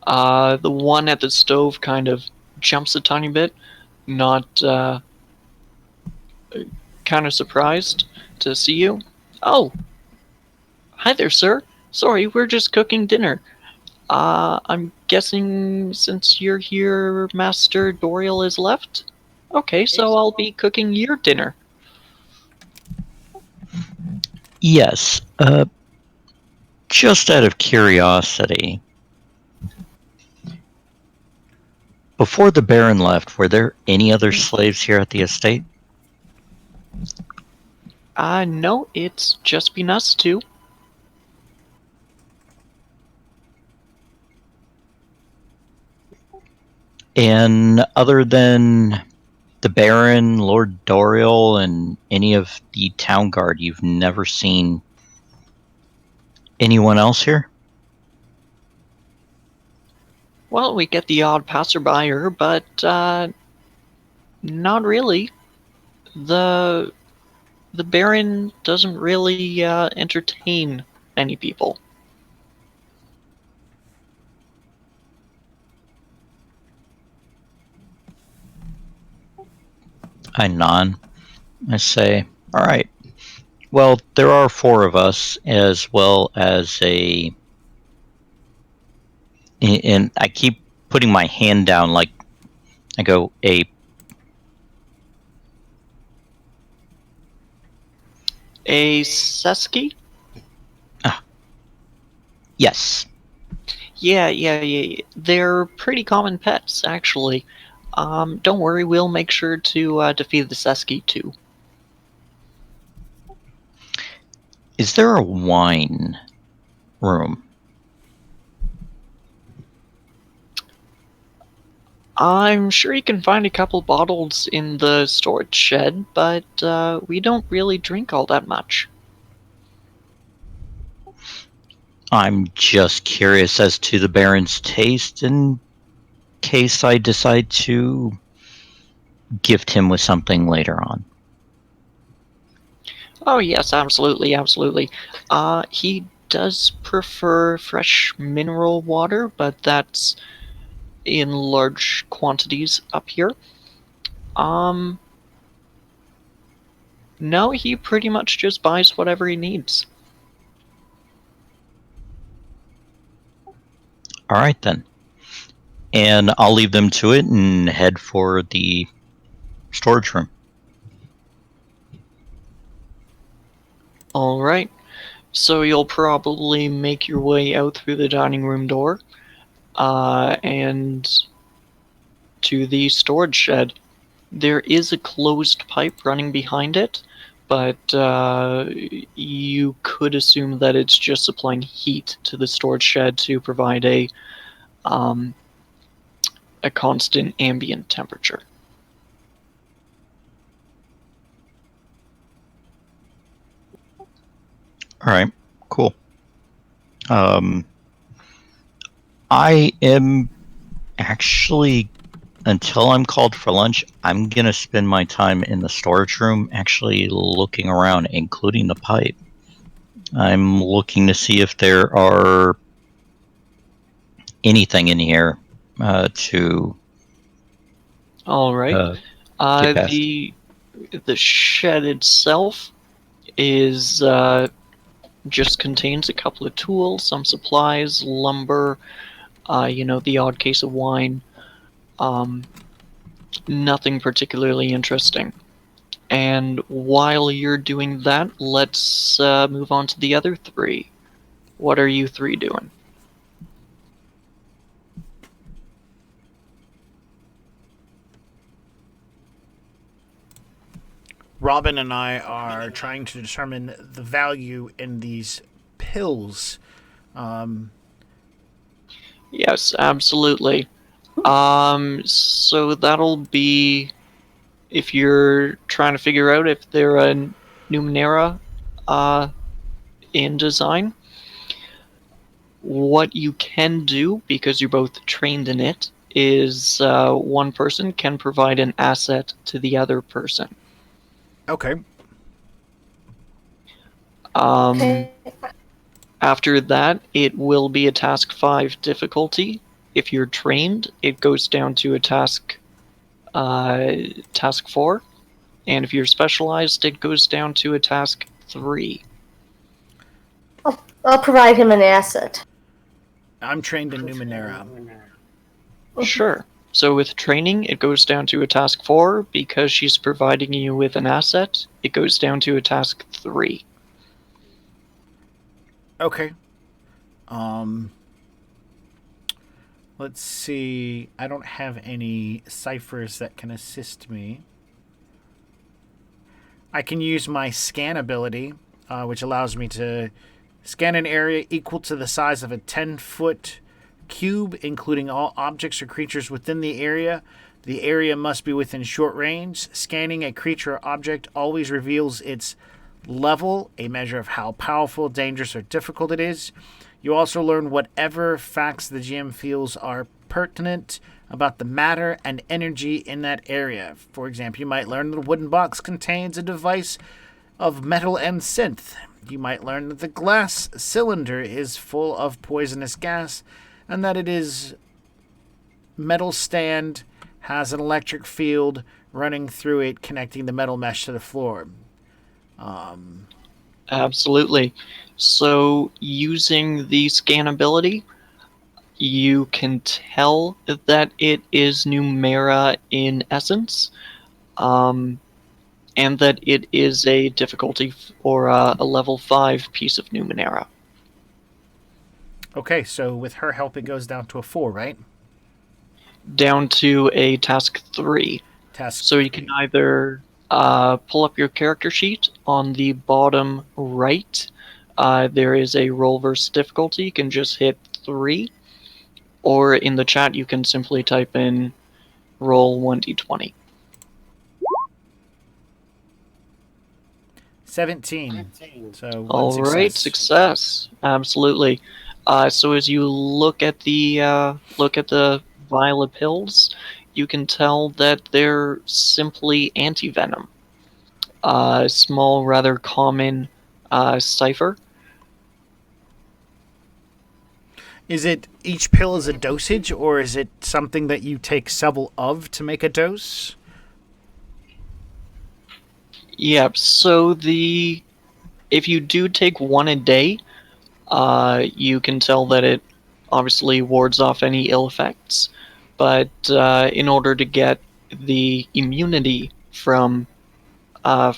The one at the stove kind of jumps a tiny bit, not kind of surprised to see you. Oh, hi there, sir. Sorry, we're just cooking dinner. I'm guessing since you're here, Master Doriel is left? Okay, so I'll be cooking your dinner. Yes, just out of curiosity, before the Baron left, were there any other slaves here at the estate? No, it's just been us two. And other than the Baron, Lord Doriel, and any of the town guard, you've never seen anyone else here? Well, we get the odd passerby, but not really. The Baron doesn't really entertain many people. I nod. I say, all right. Well, there are 4 of us, as well as and I keep putting my hand down, like I go, A Seski? yes. Yeah. They're pretty common pets, actually. Don't worry, we'll make sure to defeat the Seski too. Is there a wine room? I'm sure you can find a couple bottles in the storage shed, but we don't really drink all that much. I'm just curious as to the Baron's taste in case I decide to gift him with something later on. Oh yes, absolutely. He does prefer fresh mineral water, but that's in large quantities up here. Um, no, he pretty much just buys whatever he needs. All right, then. And I'll leave them to it and head for the storage room. Alright, so you'll probably make your way out through the dining room door, and to the storage shed. There is a closed pipe running behind it, but you could assume that it's just supplying heat to the storage shed to provide a constant ambient temperature. All right, cool. I am actually, until I'm called for lunch, I'm going to spend my time in the storage room actually looking around, including the pipe. I'm looking to see if there are anything in here to Alright. get past. The shed itself is just contains a couple of tools, some supplies, lumber, the odd case of wine. Nothing particularly interesting. And while you're doing that, let's move on to the other 3. What are you 3 doing? Robin and I are trying to determine the value in these pills. Yes, absolutely. So that'll be if you're trying to figure out if they're a Numenera in design. What you can do, because you're both trained in it, is one person can provide an asset to the other person. Okay. Okay. After that, it will be a task 5 difficulty. If you're trained, it goes down to a task 4, and if you're specialized, it goes down to a task 3. I'll provide him an asset. I'm trained in Numenera. Sure. So with training, it goes down to a task 4. Because she's providing you with an asset, it goes down to a task 3. Okay. Let's see. I don't have any ciphers that can assist me. I can use my scan ability, which allows me to scan an area equal to the size of a 10-foot cube, including all objects or creatures within the area. The area must be within short range. Scanning a creature or object always reveals its level, a measure of how powerful, dangerous, or difficult it is. You also learn whatever facts the GM feels are pertinent about the matter and energy in that area. For example, you might learn that a wooden box contains a device of metal and synth. You might learn that the glass cylinder is full of poisonous gas, and that it is metal stand has an electric field running through it, connecting the metal mesh to the floor. Absolutely. So, using the scan ability, you can tell that it is NUMENERA in essence, and that it is a difficulty or a level 5 piece of NUMENERA. Okay, so with her help, it goes down to a 4, right? Down to a task 3. Task. So you can either pull up your character sheet on the bottom right. There is a roll versus difficulty. You can just hit 3. Or in the chat, you can simply type in roll 1d20. 17. So one All right, success. Absolutely. So as you look at the vial of pills, you can tell that they're simply anti-venom. A small, rather common cipher. Is it each pill is a dosage, or is it something that you take several of to make a dose? Yep. So if you do take one a day, you can tell that it obviously wards off any ill effects. But in order to get the immunity from the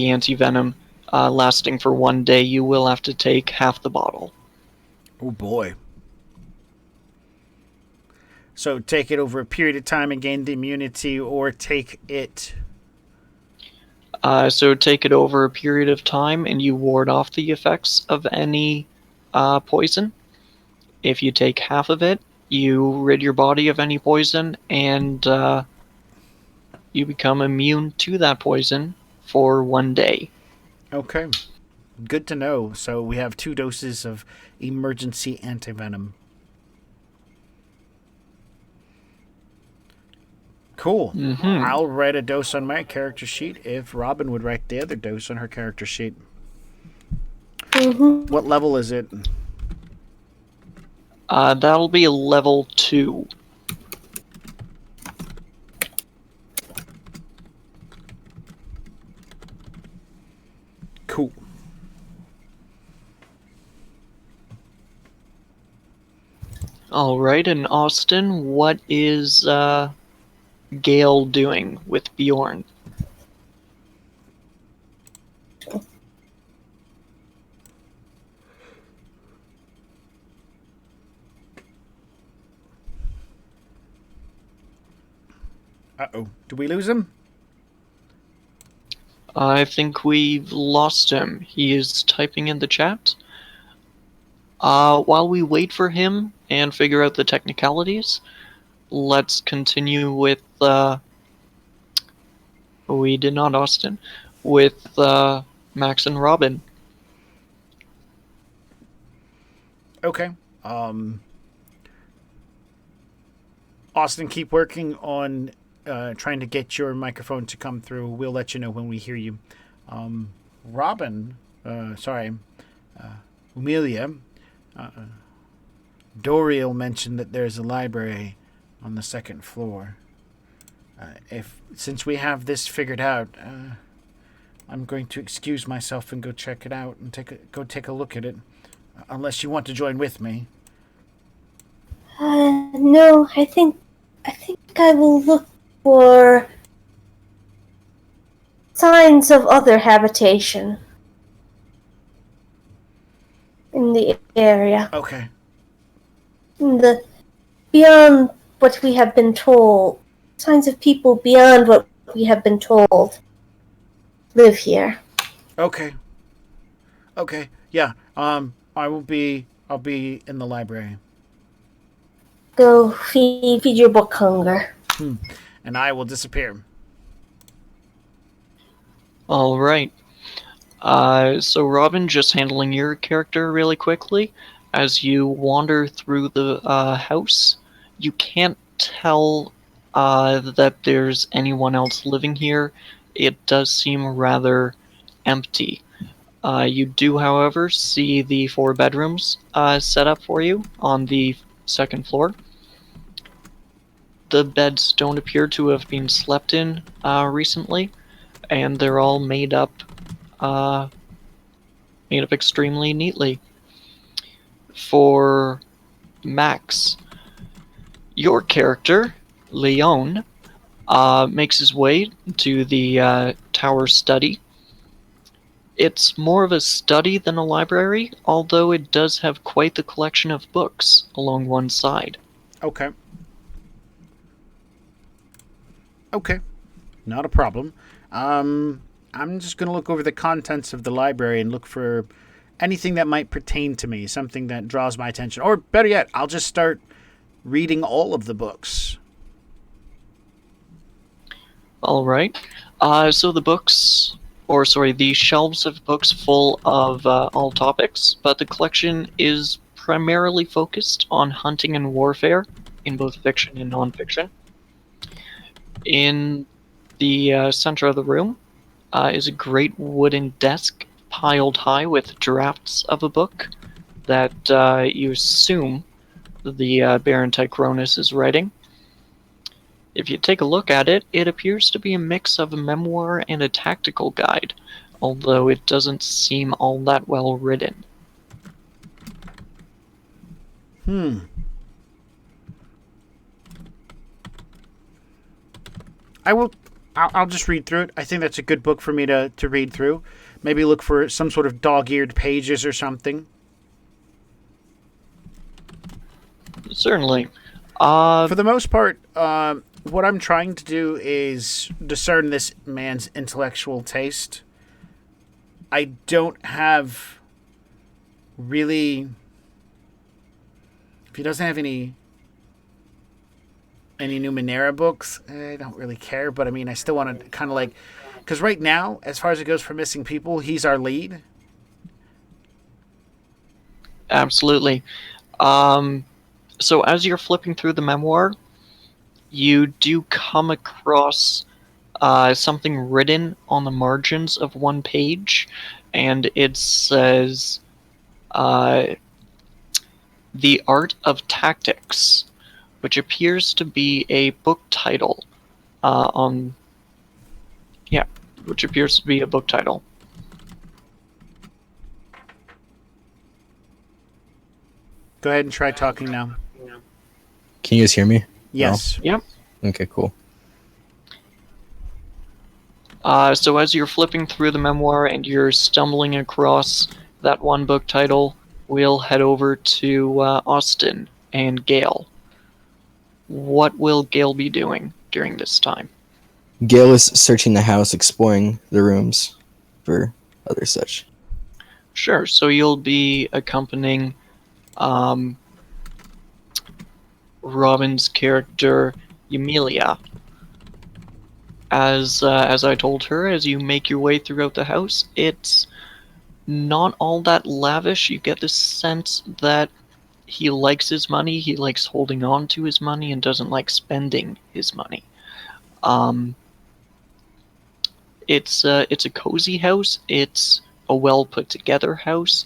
anti-venom lasting for one day, you will have to take half the bottle. Oh boy. So take it over a period of time and gain the immunity, or take it... So take it over a period of time and you ward off the effects of any poison. If you take half of it, you rid your body of any poison, and you become immune to that poison for one day. Okay. Good to know. So we have 2 doses of emergency antivenom. Cool. Mm-hmm. I'll write a dose on my character sheet if Robin would write the other dose on her character sheet. Mm-hmm. What level is it? That'll be a level 2. Cool. All right, and Austin, what is Gale doing with Bjorn? Uh-oh. Do we lose him? I think we've lost him. He is typing in the chat. While we wait for him and figure out the technicalities, let's continue with... we did not, Austin. With Max and Robin. Okay. Austin, keep working on trying to get your microphone to come through. We'll let you know when we hear you. Robin, Amelia, Doriel mentioned that there's a library on the 2nd floor. Since we have this figured out, I'm going to excuse myself and go check it out and take a look at it. Unless you want to join with me. No, I think I will look for signs of other habitation in the area. Okay. Beyond what we have been told. Signs of people beyond what we have been told. live here. Okay. Okay. Yeah. I'll be in the library. Go feed your book hunger. And I will disappear. All right. So Robin, just handling your character really quickly. As you wander through the house, you can't tell that there's anyone else living here. It does seem rather empty. You do, however, see the 4 bedrooms set up for you on the second floor. The beds don't appear to have been slept in recently, and they're all made up extremely neatly. For Max, your character, Leon, makes his way to the tower study. It's more of a study than a library, although it does have quite the collection of books along one side. Okay. Okay. Not a problem. I'm just going to look over the contents of the library and look for anything that might pertain to me, something that draws my attention. Or better yet, I'll just start reading all of the books. All right. So the shelves of books full of all topics, but the collection is primarily focused on hunting and warfare in both fiction and nonfiction. In the center of the room is a great wooden desk piled high with drafts of a book that you assume the Baron Tychronus is writing. If you take a look at it, it appears to be a mix of a memoir and a tactical guide, although it doesn't seem all that well written. I'll just read through it. I think that's a good book for me to read through. Maybe look for some sort of dog-eared pages or something. Certainly. For the most part, what I'm trying to do is discern this man's intellectual taste. I don't have really... If he doesn't have any NUMENERA books, I don't really care. But I mean, I still want to kind of like... Because right now, as far as it goes for missing people, he's our lead. Absolutely. So as you're flipping through the memoir, you do come across something written on the margins of one page, and it says, The Art of Tactics, which appears to be a book title which appears to be a book title. Go ahead and try talking now. Can you guys hear me? Yes. Yep. Okay, cool. So as you're flipping through the memoir and you're stumbling across that one book title, we'll head over to Austin and Gale. What will Gale be doing during this time? Gale is searching the house, exploring the rooms for other such. Sure, so you'll be accompanying Robin's character, Emilia. As I told her, as you make your way throughout the house, it's not all that lavish. You get the sense that he likes his money, he likes holding on to his money, and doesn't like spending his money. It's a cozy house, it's a well put together house,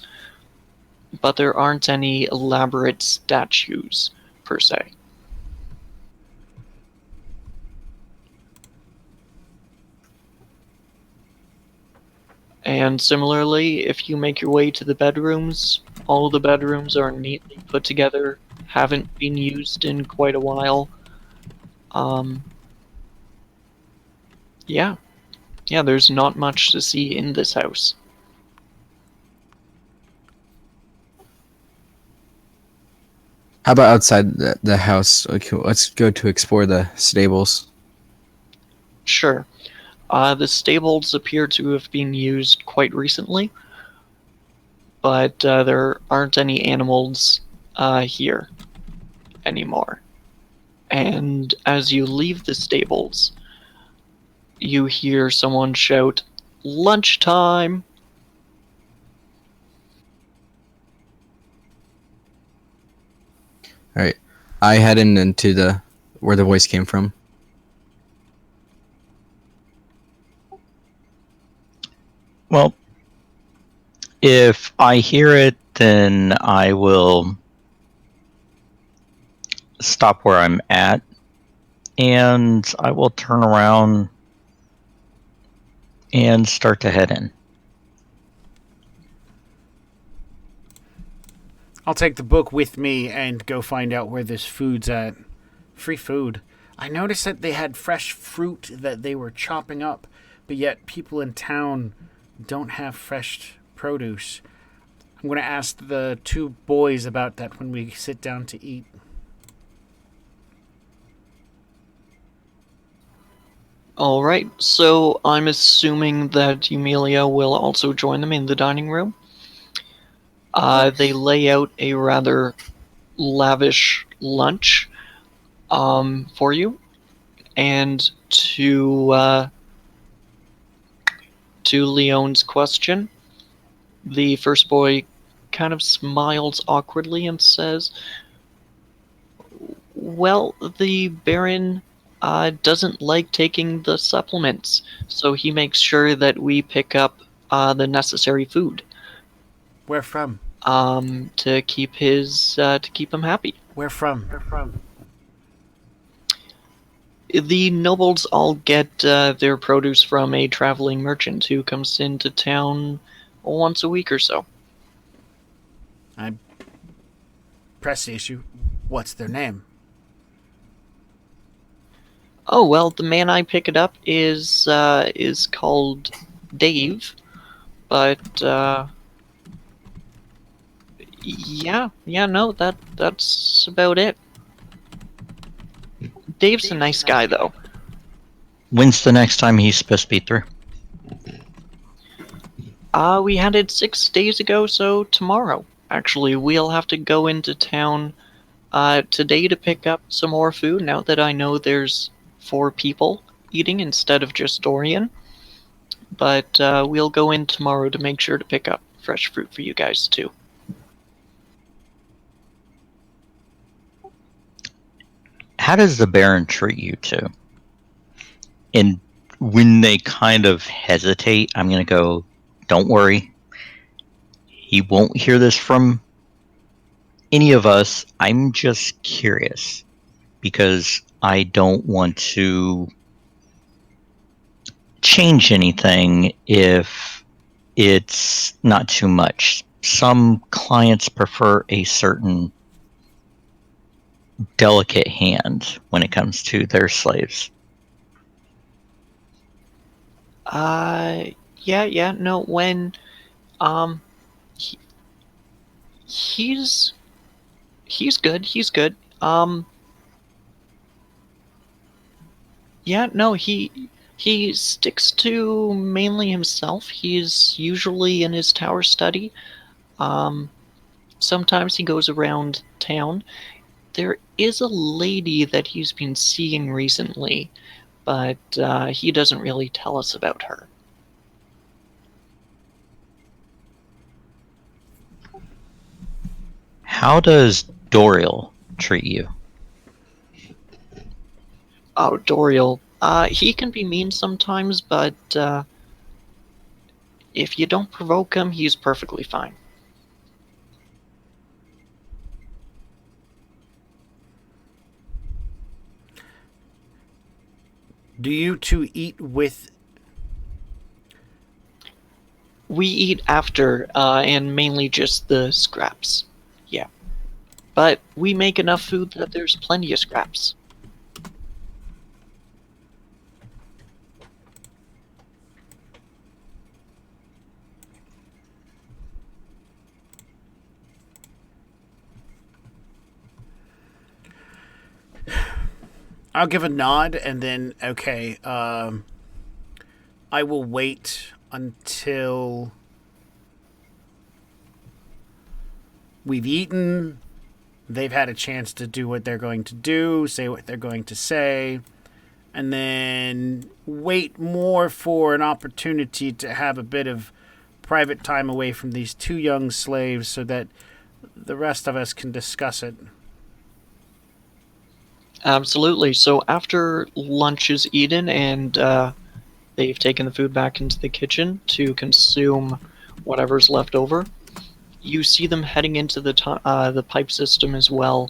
but there aren't any elaborate statues, per se. And similarly, if you make your way to the bedrooms, all of the bedrooms are neatly put together, haven't been used in quite a while. Yeah, there's not much to see in this house. How about outside the house? Okay, let's go to explore the stables. Sure. The stables appear to have been used quite recently, but there aren't any animals here anymore. And as you leave the stables, you hear someone shout, "Lunchtime!" All right. I head into the where the voice came from. Well, if I hear it, then I will stop where I'm at, and I will turn around and start to head in. I'll take the book with me and go find out where this food's at. Free food. I noticed that they had fresh fruit that they were chopping up, but yet people in town don't have fresh produce. I'm going to ask the two boys about that when we sit down to eat. Alright, so I'm assuming that Eumelia will also join them in the dining room. They lay out a rather lavish lunch for you, and to Leon's question, the first boy kind of smiles awkwardly and says, "Well, the Baron doesn't like taking the supplements, so he makes sure that we pick up the necessary food Where from? to keep him happy." Where from? The nobles all get their produce from a traveling merchant who comes into town once a week or so. I press the issue. What's their name? Oh well, the man I pick it up is called Dave, but yeah, no, that's about it. Dave's a nice guy though. When's the next time he's supposed to be through? We had it 6 days ago, so tomorrow. Actually, we'll have to go into town today to pick up some more food, now that I know there's 4 people eating instead of just Dorian. But we'll go in tomorrow to make sure to pick up fresh fruit for you guys too. How does the Baron treat you two? And when they kind of hesitate, I'm going to go, don't worry. He won't hear this from any of us. I'm just curious because I don't want to change anything if it's not too much. Some clients prefer a certain delicate hand when it comes to their slaves. Yeah, no, when, he's good, yeah, no, he sticks to mainly himself. He's usually in his tower study. Sometimes he goes around town. There is a lady that he's been seeing recently, but he doesn't really tell us about her. How does Doriel treat you? Oh, Doriel. He can be mean sometimes, but if you don't provoke him, he's perfectly fine. Do you two eat with... We eat after, and mainly just the scraps. Yeah. But we make enough food that there's plenty of scraps. I'll give a nod and then, okay, I will wait until we've eaten, they've had a chance to do what they're going to do, say what they're going to say, and then wait more for an opportunity to have a bit of private time away from these two young slaves so that the rest of us can discuss it. Absolutely. So after lunch is eaten and they've taken the food back into the kitchen to consume whatever's left over, you see them heading into the pipe system as well,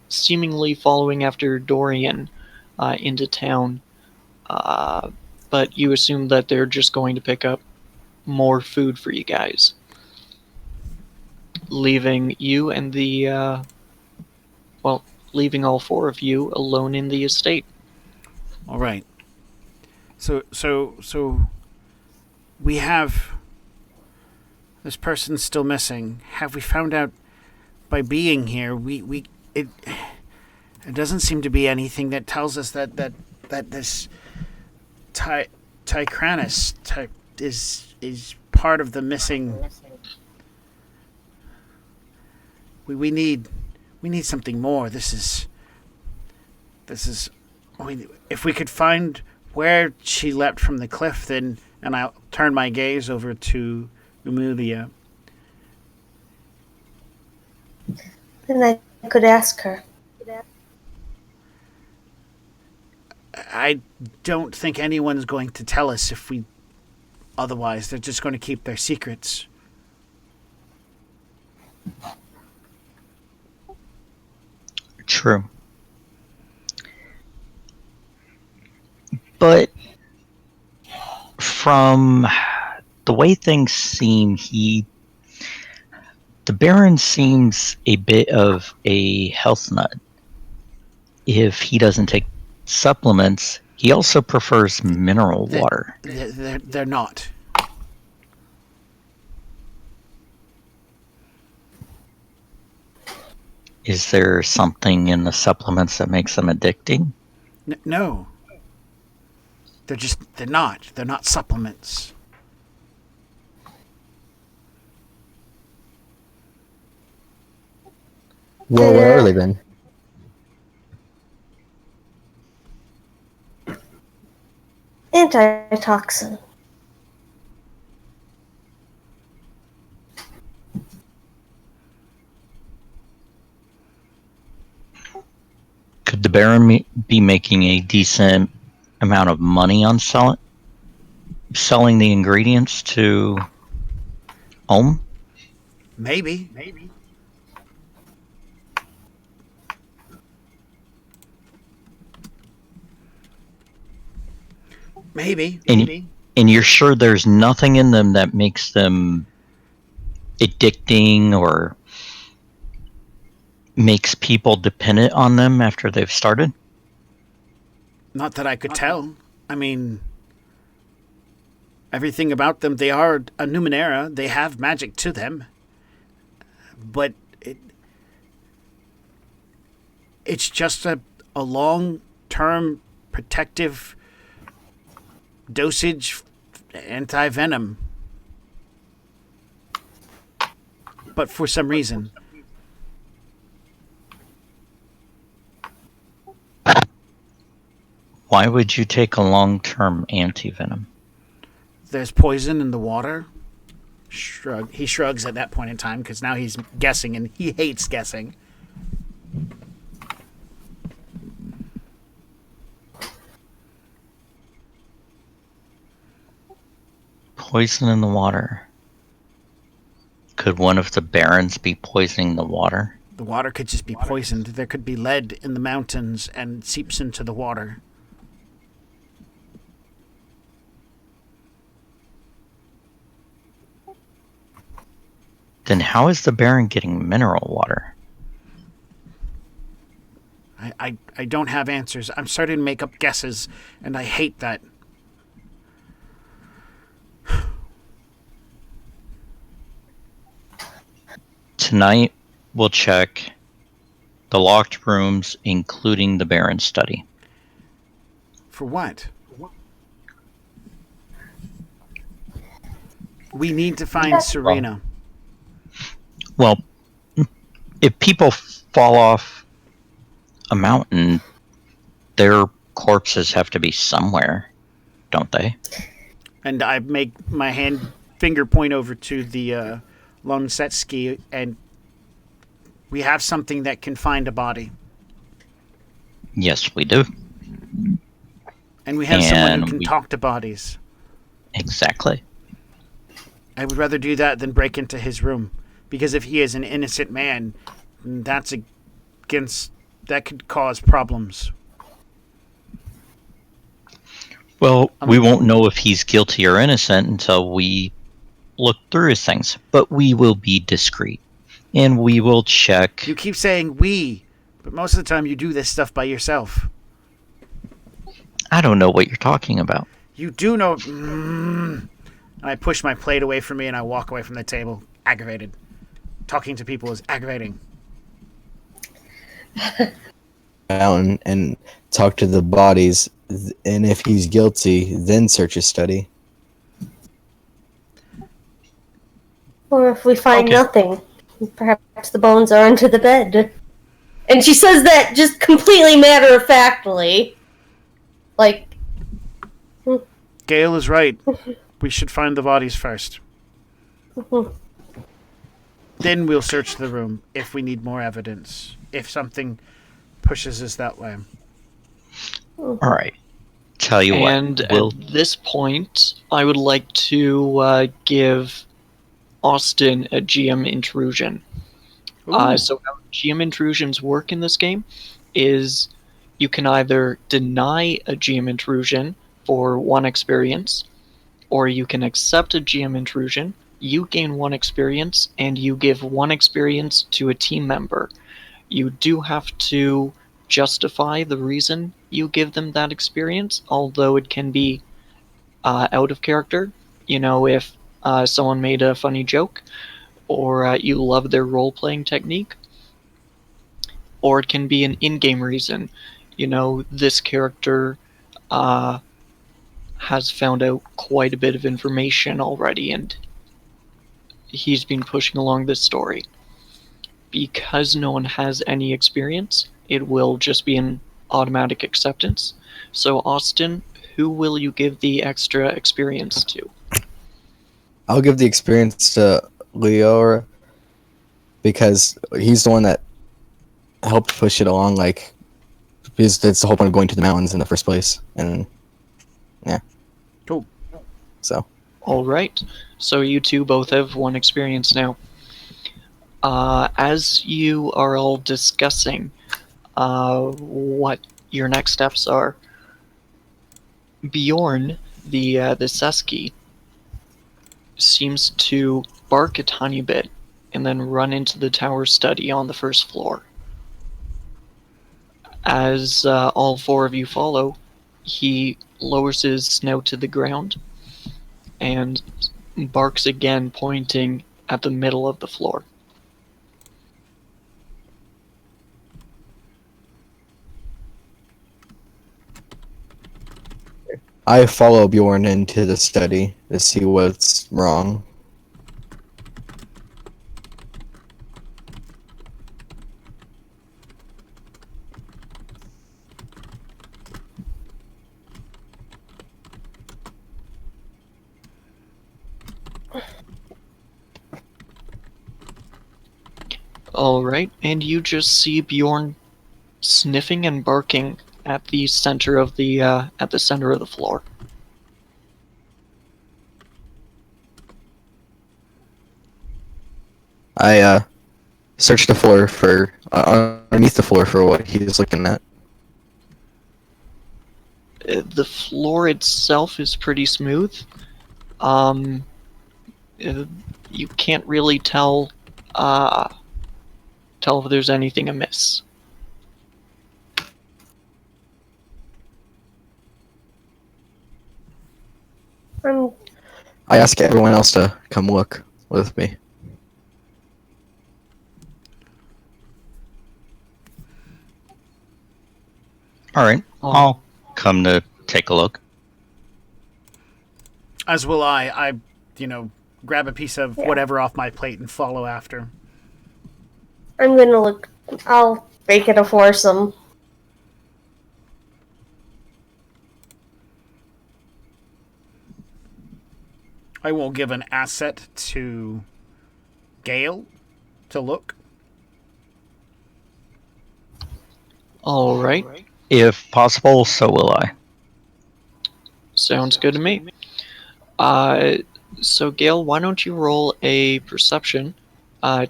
seemingly following after Dorian into town. But you assume that they're just going to pick up more food for you guys, leaving you and leaving all four of you alone in the estate. All right. So we have this person's still missing. Have we found out by being here? It doesn't seem to be anything that tells us that this Tycranus is part of the missing. We need something more. This is. I mean, if we could find where she leapt from the cliff, then, and I'll turn my gaze over to Amelia. Then I could ask her. I don't think anyone's going to tell us if we. Otherwise, they're just going to keep their secrets. True. But from the way things seem, the Baron seems a bit of a health nut. If he doesn't take supplements, he also prefers mineral water. They're not. Is there something in the supplements that makes them addicting? No. They're not. They're not supplements. Well, what are they then? Antitoxin. Could the Baron be making a decent amount of money on selling the ingredients to Ulm? Maybe. And you're sure there's nothing in them that makes them addicting or makes people dependent on them after they've started? Not that I could tell. I mean, everything about them, they are a Numenera. They have magic to them. But it's just a long-term protective dosage anti-venom. But for some reason. Why would you take a long-term anti-venom? There's poison in the water. He shrugs at that point in time because now he's guessing and he hates guessing. Poison in the water. Could one of the barons be poisoning the water? The water could just be poisoned. There could be lead in the mountains and seeps into the water. Then how is the Baron getting mineral water? I don't have answers. I'm starting to make up guesses, and I hate that. Tonight, we'll check the locked rooms, including the Baron's study. For what? We need to find Serena. Well, if people fall off a mountain, their corpses have to be somewhere, don't they? And I make my finger point over to the Lonsetsky, and we have something that can find a body. Yes, we do. And we have someone who And can talk to bodies. Exactly. I would rather do that than break into his room. Because if he is an innocent man, that could cause problems. Well, we won't know if he's guilty or innocent until we look through his things. But we will be discreet. And we will check. You keep saying we, but most of the time you do this stuff by yourself. I don't know what you're talking about. You do know. And I push my plate away from me and I walk away from the table, aggravated. Talking to people is aggravating. Out and talk to the bodies, and if he's guilty, then search his study. Or if we find nothing, perhaps the bones are under the bed. And she says that just completely matter-of-factly. Like... Gail is right. We should find the bodies first. Then we'll search the room if we need more evidence. If something pushes us that way. All right. Tell you what. And at this point, I would like to give Austin a GM intrusion. So how GM intrusions work in this game is you can either deny a GM intrusion for 1 experience, or you can accept a GM intrusion, you gain 1 experience, and you give 1 experience to a team member. You do have to justify the reason you give them that experience, although it can be out of character. You know, if someone made a funny joke, or you love their role-playing technique, or it can be an in-game reason. You know, this character has found out quite a bit of information already, and he's been pushing along this story. Because no one has any experience, it will just be an automatic acceptance. So, Austin, who will you give the extra experience to? I'll give the experience to Leora because he's the one that helped push it along, like, because that's the whole point of going to the mountains in the first place. And yeah. Cool. So. Alright. So you two both have 1 experience now. As you are all discussing what your next steps are, Bjorn, the Seski, seems to bark a tiny bit and then run into the tower study on the 1st floor. As all 4 of you follow, he lowers his snout to the ground and barks again, pointing at the middle of the floor. I follow Bjorn into the study to see what's wrong. Alright, and you just see Bjorn sniffing and barking at the center of the floor. I searched the floor for underneath the floor for what he's looking at. The floor itself is pretty smooth. You can't really tell if there's anything amiss. I ask everyone else to come look with me. All right. I'll come to take a look. As will I. I, grab a piece of whatever off my plate and follow after. I'm gonna look. I'll make it a foursome. I will give an asset to Gale to look. All right. If possible, so will I. Sounds good to me. So Gail, why don't you roll a perception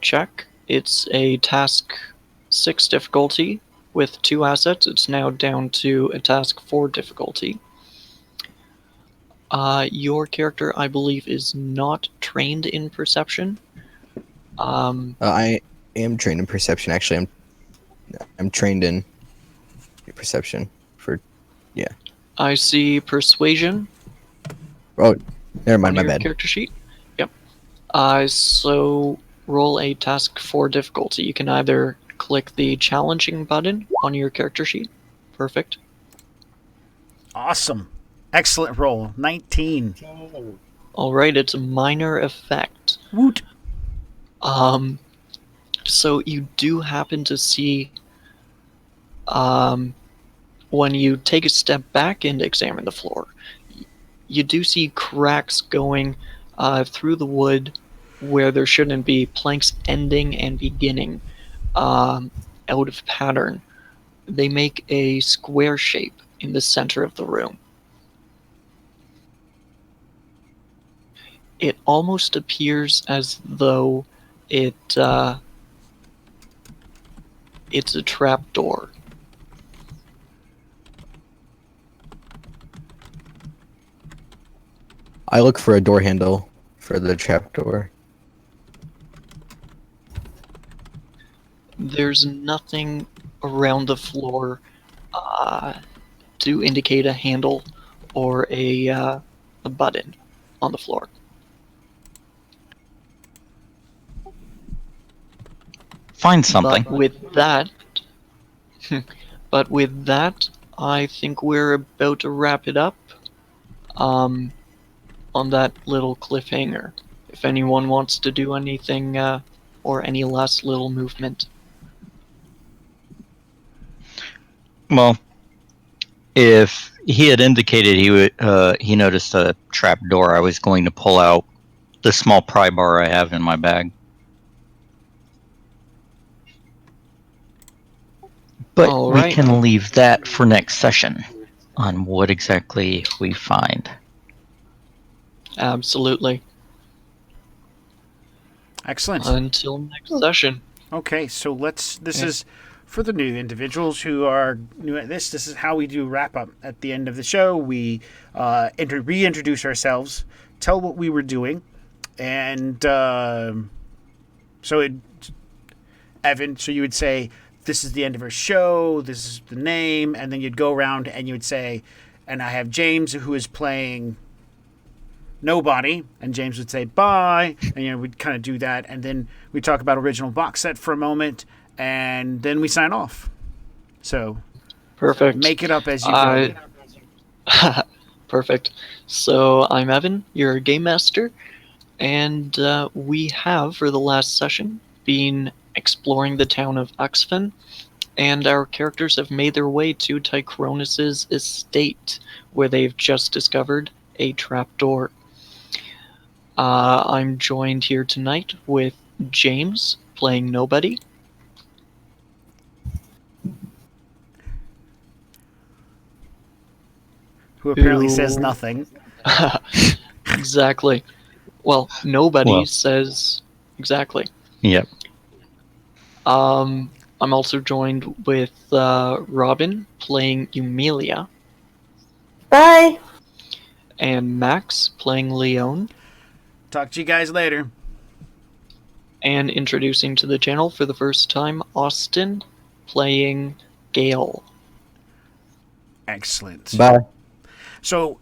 check? It's a task 6 difficulty with 2 assets. It's now down to a task 4 difficulty. Your character, I believe, is not trained in perception. I am trained in perception. Actually, I'm trained in perception for. I see persuasion. Oh, never mind. On My your bad. character sheet. Yep. So roll a task 4 difficulty. You can either click the challenging button on your character sheet. Perfect. Awesome. Excellent roll. 19. All right, it's a minor effect. Woot. So you do happen to see, when you take a step back and examine the floor, you do see cracks going through the wood where there shouldn't be, planks ending and beginning out of pattern. They make a square shape in the center of the room. It almost appears as though it's a trap door. I look for a door handle for the trapdoor. There's nothing around the floor to indicate a handle or a button on the floor. Find something. But with that, I think we're about to wrap it up. On that little cliffhanger. If anyone wants to do anything or any last little movement. Well, if he had indicated he noticed a trap door, I was going to pull out the small pry bar I have in my bag. But All we right. can leave that for next session on what exactly we find. Absolutely. Excellent. Until next session. Okay, so this is for the new individuals who are new at this. This is how we do wrap up at the end of the show. We reintroduce ourselves, tell what we were doing, and Evan, so you would say, this is the end of our show, this is the name, and then you'd go around and you would say, and I have James who is playing nobody, and James would say bye, and we'd kind of do that, and then we talk about original box set for a moment, and then we sign off. So Perfect. make it up as you go. Perfect. So I'm Evan, your game master, and we have for the last session been exploring the town of Uxfin, and our characters have made their way to Tychronus' estate, where they've just discovered a trapdoor. I'm joined here tonight with James, playing Nobody. Who apparently says nothing. Exactly. Well, Nobody Well. says exactly. Yep. I'm also joined with Robin, playing Eumelia, Bye. and Max, playing Leon. Talk to you guys later. And introducing to the channel for the first time, Austin, playing Gale. Excellent. Bye. So,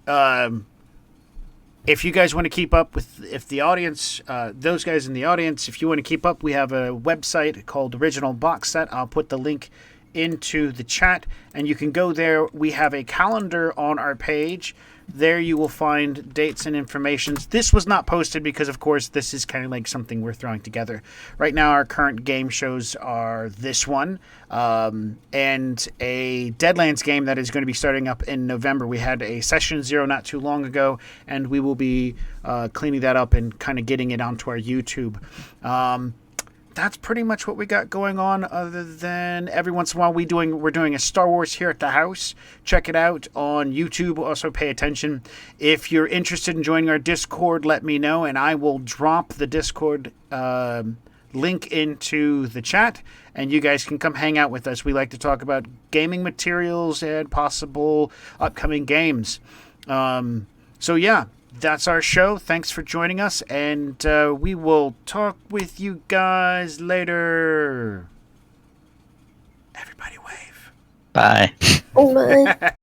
if you guys want to keep up with, if the audience, those guys in the audience, if you want to keep up, we have a website called Original Box Set. I'll put the link into the chat, and you can go there. We have a calendar on our page There you will find dates and information. This was not posted because, of course, this is kind of like something we're throwing together. Right now, our current game shows are this one and a Deadlands game that is going to be starting up in November. We had a Session 0 not too long ago, and we will be cleaning that up and kind of getting it onto our YouTube. That's pretty much what we got going on, other than every once in a while we're doing a Star Wars here at the house. Check it out on YouTube. Also pay attention. If you're interested in joining our Discord, let me know, and I will drop the Discord link into the chat, and you guys can come hang out with us. We like to talk about gaming materials and possible upcoming games. So yeah. That's our show. Thanks for joining us, and we will talk with you guys later. Everybody wave. Bye. Oh my.